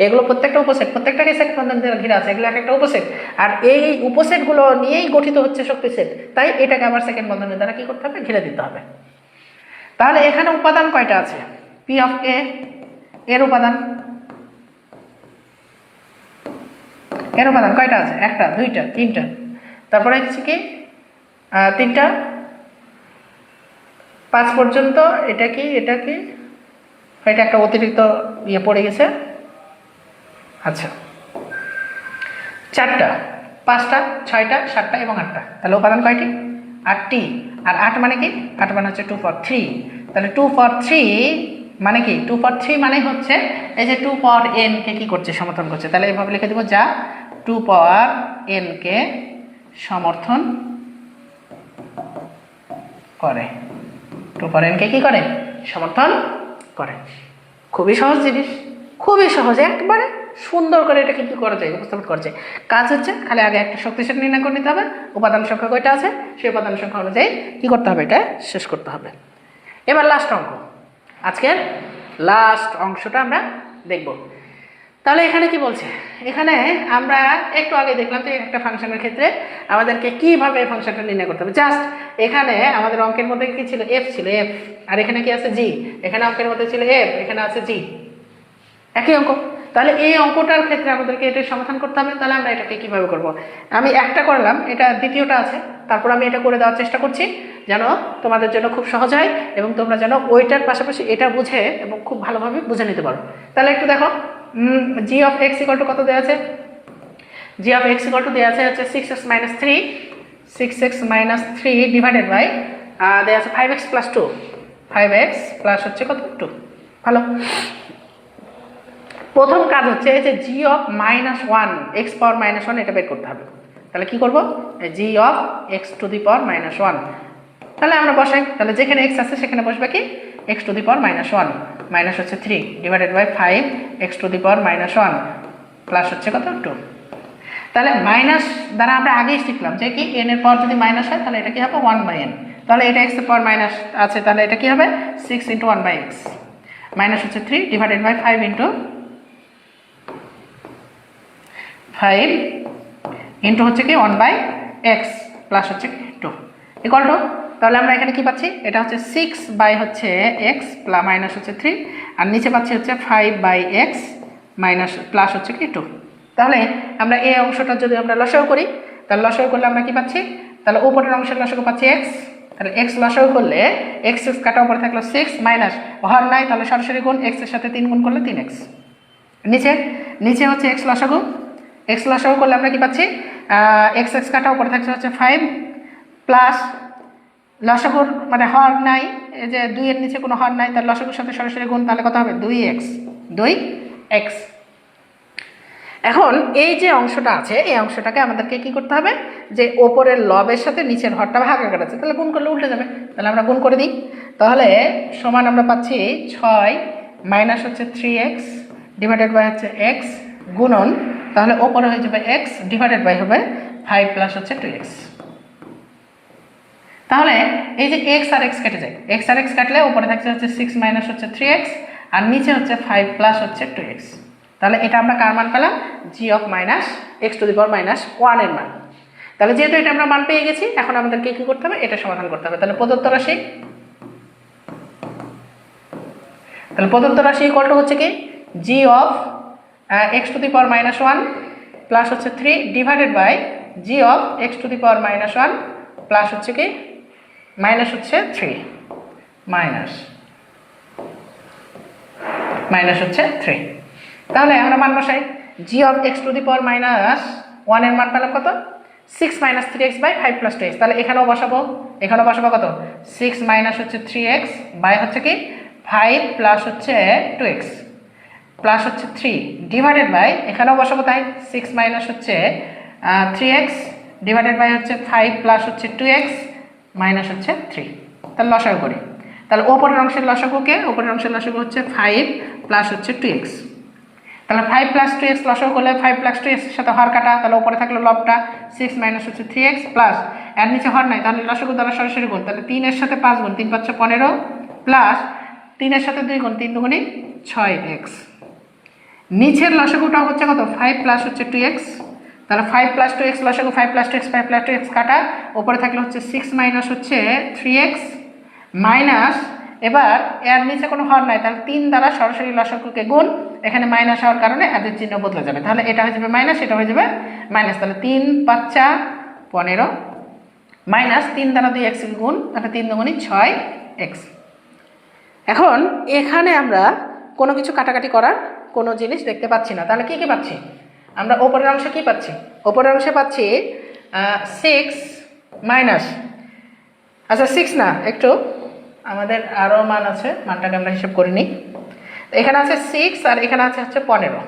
A: এগুলো প্রত্যেকটা উপসেট, প্রত্যেকটাকে সেট বন্ধন দিয়ে ঘিরে আছে, এগুলো একটা উপসেট, আর এই উপসেটগুলো নিয়েই গঠিত হচ্ছে শক্তি সেট, তাই এটাকে আবার সেকেন্ড বন্ধনের দ্বারা কি করতে হবে, ঘিরে দিতে হবে। তাহলে এখানে উপাদান কয়টা আছে, পি অফ এ এর উপাদান কয়টা আছে, 1টা 2টা 3টা, তারপরে হচ্ছে কি 3টা 5 পর্যন্ত, এটা কি এটা একটা অতিরিক্ত ইয়ে পড়ে গেছে, আচ্ছা 4টা 5টা 6টা 7টা এবং 8টা, তাহলে উপাদান কয়টি, 8টি। আর 8 মানে কি, 8 মানে হচ্ছে 2 for 3, তাহলে 2 for 3 মানে কি, 2 for 3 মানে হচ্ছে এই যে 2 পাওয়ার n কে কি করছে, সমর্থন করছে, তাহলে এইভাবে লিখে দেবো, যা 2 পাওয়ার n কে সমর্থন করে, 2 পাওয়ার n কে কি করে, সমর্থন করে। খুবই সহজ জিনিস, খুবই সহজ, একবারে সুন্দর করে এটা কিন্তু করা যায়, উপস্থাপন করা যায়। কাজ হচ্ছে খালি আগে একটা শক্তিশালী নির্ণয় করে নিতে হবে, উপাদান সংখ্যা কয়টা আছে সেই উপাদান সংখ্যা অনুযায়ী কি করতে হবে, এটা শেষ করতে হবে। এবার লাস্ট অঙ্ক, আজকের লাস্ট অংশটা আমরা দেখব। তাহলে এখানে কি বলছে, এখানে আমরা একটু আগে দেখলাম যে একটা ফাংশনের ক্ষেত্রে আমাদেরকে কিভাবে ফাংশনটা নির্ণয় করতে হবে। জাস্ট এখানে আমাদের অঙ্কের মধ্যে কি ছিল, এফ ছিল, এফ, আর এখানে কি আছে জি, এখানে অঙ্কের মধ্যে ছিল এফ, এখানে আছে জি। একই অঙ্ক। তাহলে এই অঙ্কটার ক্ষেত্রে আমাদেরকে এটার সমাধান করতে হবে। তাহলে আমরা এটাকে কিভাবে করব? আমি একটা করলাম, এটা দ্বিতীয়টা আছে, তারপর আমি এটা করে দেওয়ার চেষ্টা করছি যেন তোমাদের জন্য খুব সহজ হয় এবং তোমরা যেন ওইটার পাশাপাশি এটা বুঝে এবং খুব ভালোভাবে বুঝে নিতে পারো। তাহলে একটু দেখো, জি অফ এক্স ইকুয়াল টু কত দেওয়া আছে? জি অফ এক্স ইকুয়াল টু দেওয়া আছে হচ্ছে 6x - 3, 6x - 3 ডিভাইডেড বাই দেওয়া আছে 5x + 2, 5x প্লাস হচ্ছে কত 2। ভালো। প্রথম কাজ হচ্ছে যে জি অফ -1 এক্স পাওয়ার -1 এটা বের করতে হবে। তাহলে কি করব? জি of x to the power -1। তাহলে আমরা বসাই, তাহলে যেখানে এক্স আছে সেখানে বসবে কি X to the power -1 minus হচ্ছে 3 divided by 5 X to the power -1 plus হচ্ছে কত 2। তাহলে মাইনাস দ্বারা আমরা আগেই শিখলাম যে কি এন এর পাওয়ার যদি মাইনাস হয় তাহলে এটা কি হবে 1/n। তাহলে এটা এক্স এর পাওয়ার মাইনাস আছে, তাহলে এটা কি হবে 6 × 1/x মাইনাস হচ্ছে 3 ডিভাইডেড বাই 5 ইন্টু হচ্ছে কি 1/x প্লাস হচ্ছে 2 ইকুয়াল টু, তাহলে আমরা এখানে কি পাচ্ছি? এটা হচ্ছে 6 হচ্ছে x মাইনাস হচ্ছে 3 আর নিচে পাচ্ছি হচ্ছে 5/x মাইনাস প্লাস হচ্ছে কি 2। তাহলে আমরা এই অংশটা যদি আমরা লসাগু করি, তাহলে লসাগু করলে আমরা কি পাচ্ছি? তাহলে উপরের অংশের লসাগু পাচ্ছি x, তাহলে x লসাগু করলে x কাটা উপরে থাকলো 6 মাইনাস হর নাই তাহলে সরাসরি গুণ, x এর সাথে 3 গুণ করলে 3x। নিচে হচ্ছে x লসাগু করলে আমরা কি পাচ্ছি? x কাটা উপরে থাকছে হচ্ছে 5 প্লাস লসাগুর মানে হর নাই, এই যে 2 এর নিচে কোনো হর নাই, তার লসাগুর সাথে সরাসরি গুণ, তাহলে কত হবে 2x। এখন এই যে অংশটা আছে এই অংশটাকে আমাদেরকে কি করতে হবে? যে ওপরের লবের সাথে নিচের হরটা ভাগাকার আছে, তাহলে গুণ করলে উল্টে যাবে। তাহলে আমরা গুণ করে দিই, তাহলে সমান আমরা পাচ্ছি 6 মাইনাস হচ্ছে 3x ডিভাইডেড বাই হচ্ছে x গুণন, তাহলে ওপরে হয়ে যাবে x ডিভাইডেড বাই হবে 5 প্লাস হচ্ছে 2x। তাহলে এই যে x আর x কেটে যায়, x আর x কাটলে উপরে থাকছে হচ্ছে 6 মাইনাস হচ্ছে 3x আর নিচে হচ্ছে 5 প্লাস হচ্ছে 2x। তাহলে এটা আমরা কার মান পেলাম? G of minus x to the power -1 এর মান। তাহলে যেহেতু এটা আমরা মান পেয়ে গেছি, এখন আমাদেরকে কি করতে হবে? এটা সমাধান করতে হবে। তাহলে প্রদত্ত রাশি ইকুয়াল টু হচ্ছে কি g of x to the power -1 plus হচ্ছে 3 divided by g of x to the power -1 plus হচ্ছে কি মাইনাস হচ্ছে 3 মাইনাস হচ্ছে 3। তাহলে আমরা মান বসাই, জি of x to the power -1 এর মান পেলাম কত? 6 - 3x বাই 5 + 2x। তাহলে এখানেও বসাবো কত? 6 মাইনাস হচ্ছে 3x বাই হচ্ছে কি 5 প্লাস হচ্ছে 2x প্লাস হচ্ছে 3 ডিভাইডেড বাই এখানেও বসাবো তাই 6 মাইনাস হচ্ছে 3x ডিভাইডেড বাই হচ্ছে 5 প্লাস হচ্ছে 2x মাইনাস হচ্ছে 3। তাহলে লসাগু করি, তাহলে ওপরের অংশের লসাগু হচ্ছে 5 প্লাস হচ্ছে 2x। তাহলে 5 + 2x লসাগু করলে 5 + 2x এর সাথে হর কাটা, তাহলে উপরে থাকলো লবটা 6 মাইনাস হচ্ছে 3x প্লাস এর নিচে হর নাই, তাহলে লসাগু দ্বারা সরাসরি গুণ, তাহলে 3 এর সাথে 5 গুণ 3 × 5 = 15 প্লাস 3 এর সাথে 2 গুণ 3 × 2 = 6x। নিচের লসাগুটা হচ্ছে কত? 5 প্লাস হচ্ছে 2x, তাহলে 5 + 2x লসাগু 5 + 2x 5 + 2x কাটা, উপরে থাকলে হচ্ছে 6 মাইনাস হচ্ছে 3x মাইনাস, এবার এর নিচে কোনো হর নাই, তাহলে 3 দ্বারা সরাসরি লসাগুকে গুণ, এখানে মাইনাস হওয়ার কারণে এদের চিহ্ন বদলে যাবে, তাহলে এটা হয়ে যাবে মাইনাস, এটা হয়ে যাবে মাইনাস। তাহলে 3 × 5 = 15 মাইনাস 3 দ্বারা 2x গুণ, তাহলে 3 × 2 = 6x। এখন এখানে আমরা কোনো কিছু কাটাকাটি করার কোনো জিনিস দেখতে পাচ্ছি না, তাহলে কি পাচ্ছি আমরা? ওপরের অংশে কি পাচ্ছি? ওপরের অংশে পাচ্ছি 6 মাইনাস, আচ্ছা 6 না, একটু আমাদের আরও মান আছে, মানটাকে আমরা হিসাব করে নিই। এখানে আছে 6 আর এখানে আছে হচ্ছে 15,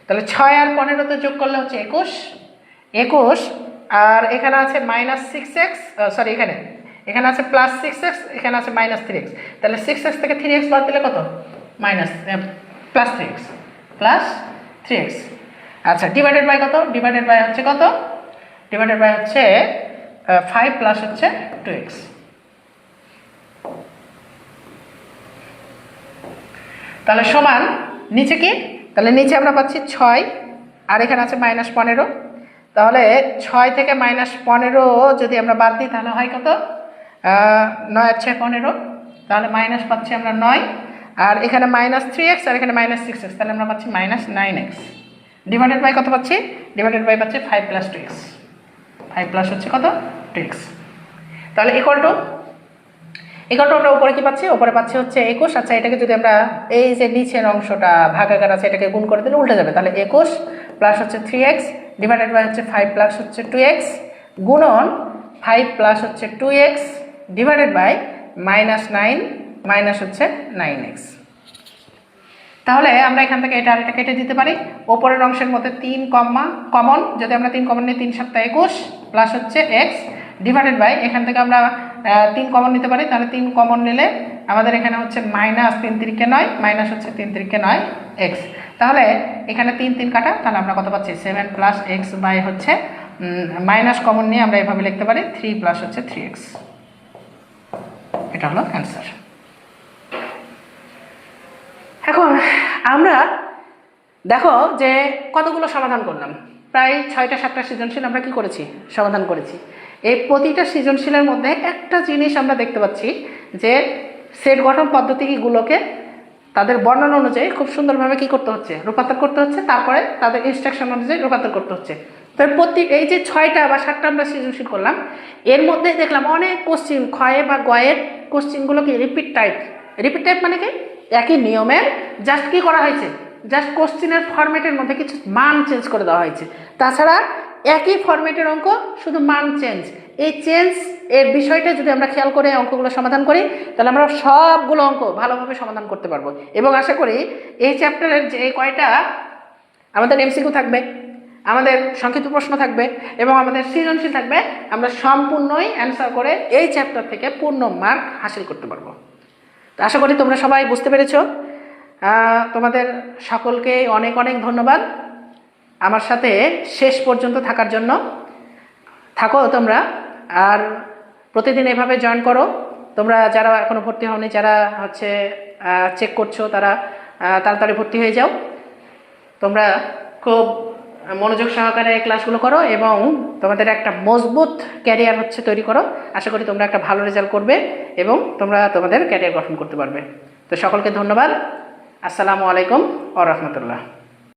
A: তাহলে 6 আর 15 যোগ করলে হচ্ছে 21 আর এখানে আছে -6x, সরি এখানে আছে +6x, এখানে আছে -3x, তাহলে 6x থেকে 3x বাদ দিলে কত? +3x। আচ্ছা ডিভাইডেড বাই কত? ডিভাইডেড বাই হচ্ছে 5 প্লাস হচ্ছে 2x। তাহলে সমান নিচে কি? তাহলে নিচে আমরা পাচ্ছি 6 আর এখানে আছে -15, তাহলে 6 থেকে -15 যদি আমরা বাদ দিই তাহলে হয় কত? 9 × 6 = 15, তাহলে মাইনাস পাচ্ছি আমরা 9 আর এখানে -3x আর এখানে -6x, তাহলে আমরা পাচ্ছি -9x ডিভাইডেড বাই কত পাচ্ছি, ডিভাইডেড বাই পাচ্ছি 5 + 2x, 5 প্লাস হচ্ছে কত 2x। তাহলে ইকুয়াল টু আমরা উপরে কি পাচ্ছি, উপরে পাচ্ছি হচ্ছে 21। আচ্ছা এটাকে যদি আমরা এই যে নিচের অংশটা ভাগাকার আছে এটাকে গুণ করে দিলে উল্টে যাবে, তাহলে 21 প্লাস হচ্ছে 3x ডিভাইডেড বাই হচ্ছে 5 প্লাস হচ্ছে 2x গুণন 5 প্লাস হচ্ছে 2x ডিভাইডেড বাই -9 মাইনাস হচ্ছে 9x। তাহলে আমরা এখান থেকে এটা আর এটা কেটে দিতে পারি। ওপরের অংশের মধ্যে 3 কমন, যদি আমরা 3 কমন নিই 3 × 7 = 21 প্লাস হচ্ছে x ডিভাইডেড বাই এখান থেকে আমরা 3 কমন নিতে পারি, তাহলে 3 কমন নিলে আমাদের এখানে হচ্ছে -3 × 3 = 9 মাইনাস হচ্ছে 3 × 3 = 9 x। তাহলে এখানে 3 3 কাটা, তাহলে আমরা কত পাচ্ছি 7 + x বাই হচ্ছে মাইনাস কমন নিয়ে আমরা এভাবে লিখতে পারি 3 প্লাস হচ্ছে 3x। এটা হলো অ্যান্সার। এখন আমরা দেখো যে কতগুলো সমাধান করলাম, প্রায় 6টা 7টা সৃজনশীল আমরা কি করেছি, সমাধান করেছি। এই প্রতিটা সৃজনশীলের মধ্যে একটা জিনিস আমরা দেখতে পাচ্ছি যে সেট গঠন পদ্ধতিগুলোকে তাদের বর্ণনা অনুযায়ী খুব সুন্দরভাবে কি করতে হচ্ছে, রূপান্তর করতে হচ্ছে, তারপরে তাদের ইনস্ট্রাকশন অনুযায়ী রূপান্তর করতে হচ্ছে। তো এই যে 6টা বা 7টা আমরা সৃজনশীল করলাম, এর মধ্যে দেখলাম অনেক কোশ্চিন ক্ষয়ে বা গয়ের কোশ্চিনগুলো কি রিপিট টাইপ মানে কি একই নিয়মের, জাস্ট কি করা হয়েছে, জাস্ট কোশ্চিনের ফরম্যাটের মধ্যে কিছু মান চেঞ্জ করে দেওয়া হয়েছে। তাছাড়া একই ফরম্যাটের অঙ্ক, শুধু মান চেঞ্জ। এই চেঞ্জ এর বিষয়টা যদি আমরা খেয়াল করে অঙ্কগুলো সমাধান করি তাহলে আমরা সবগুলো অঙ্ক ভালোভাবে সমাধান করতে পারবো। এবং আশা করি এই চ্যাপ্টারের যে কয়টা আমাদের এমসিকিউ থাকবে, আমাদের সংক্ষিপ্ত প্রশ্ন থাকবে এবং আমাদের সৃজনশীল থাকবে, আমরা সম্পূর্ণই অ্যান্সার করে এই চ্যাপ্টার থেকে পূর্ণ মার্ক হাসিল করতে পারবো। তো আশা করি তোমরা সবাই বুঝতে পেরেছো। তোমাদের সকলকে অনেক অনেক ধন্যবাদ আমার সাথে শেষ পর্যন্ত থাকার জন্য। থাকো তোমরা, আর প্রতিদিন এভাবে জয়েন করো। তোমরা যারা এখনও ভর্তি হওনি, যারা হচ্ছে চেক করছো, তারা তাড়াতাড়ি ভর্তি হয়ে যাও। তোমরা খুব মনোযোগ সহকারে ক্লাসগুলো করো এবং তোমাদের একটা মজবুত ক্যারিয়ার হচ্ছে তৈরি করো। আশা করি তোমরা একটা ভালো রেজাল্ট করবে এবং তোমরা তোমাদের ক্যারিয়ার গঠন করতে পারবে। তো সকলকে ধন্যবাদ। আসসালামু আলাইকুম ওয়া রাহমাতুল্লাহ।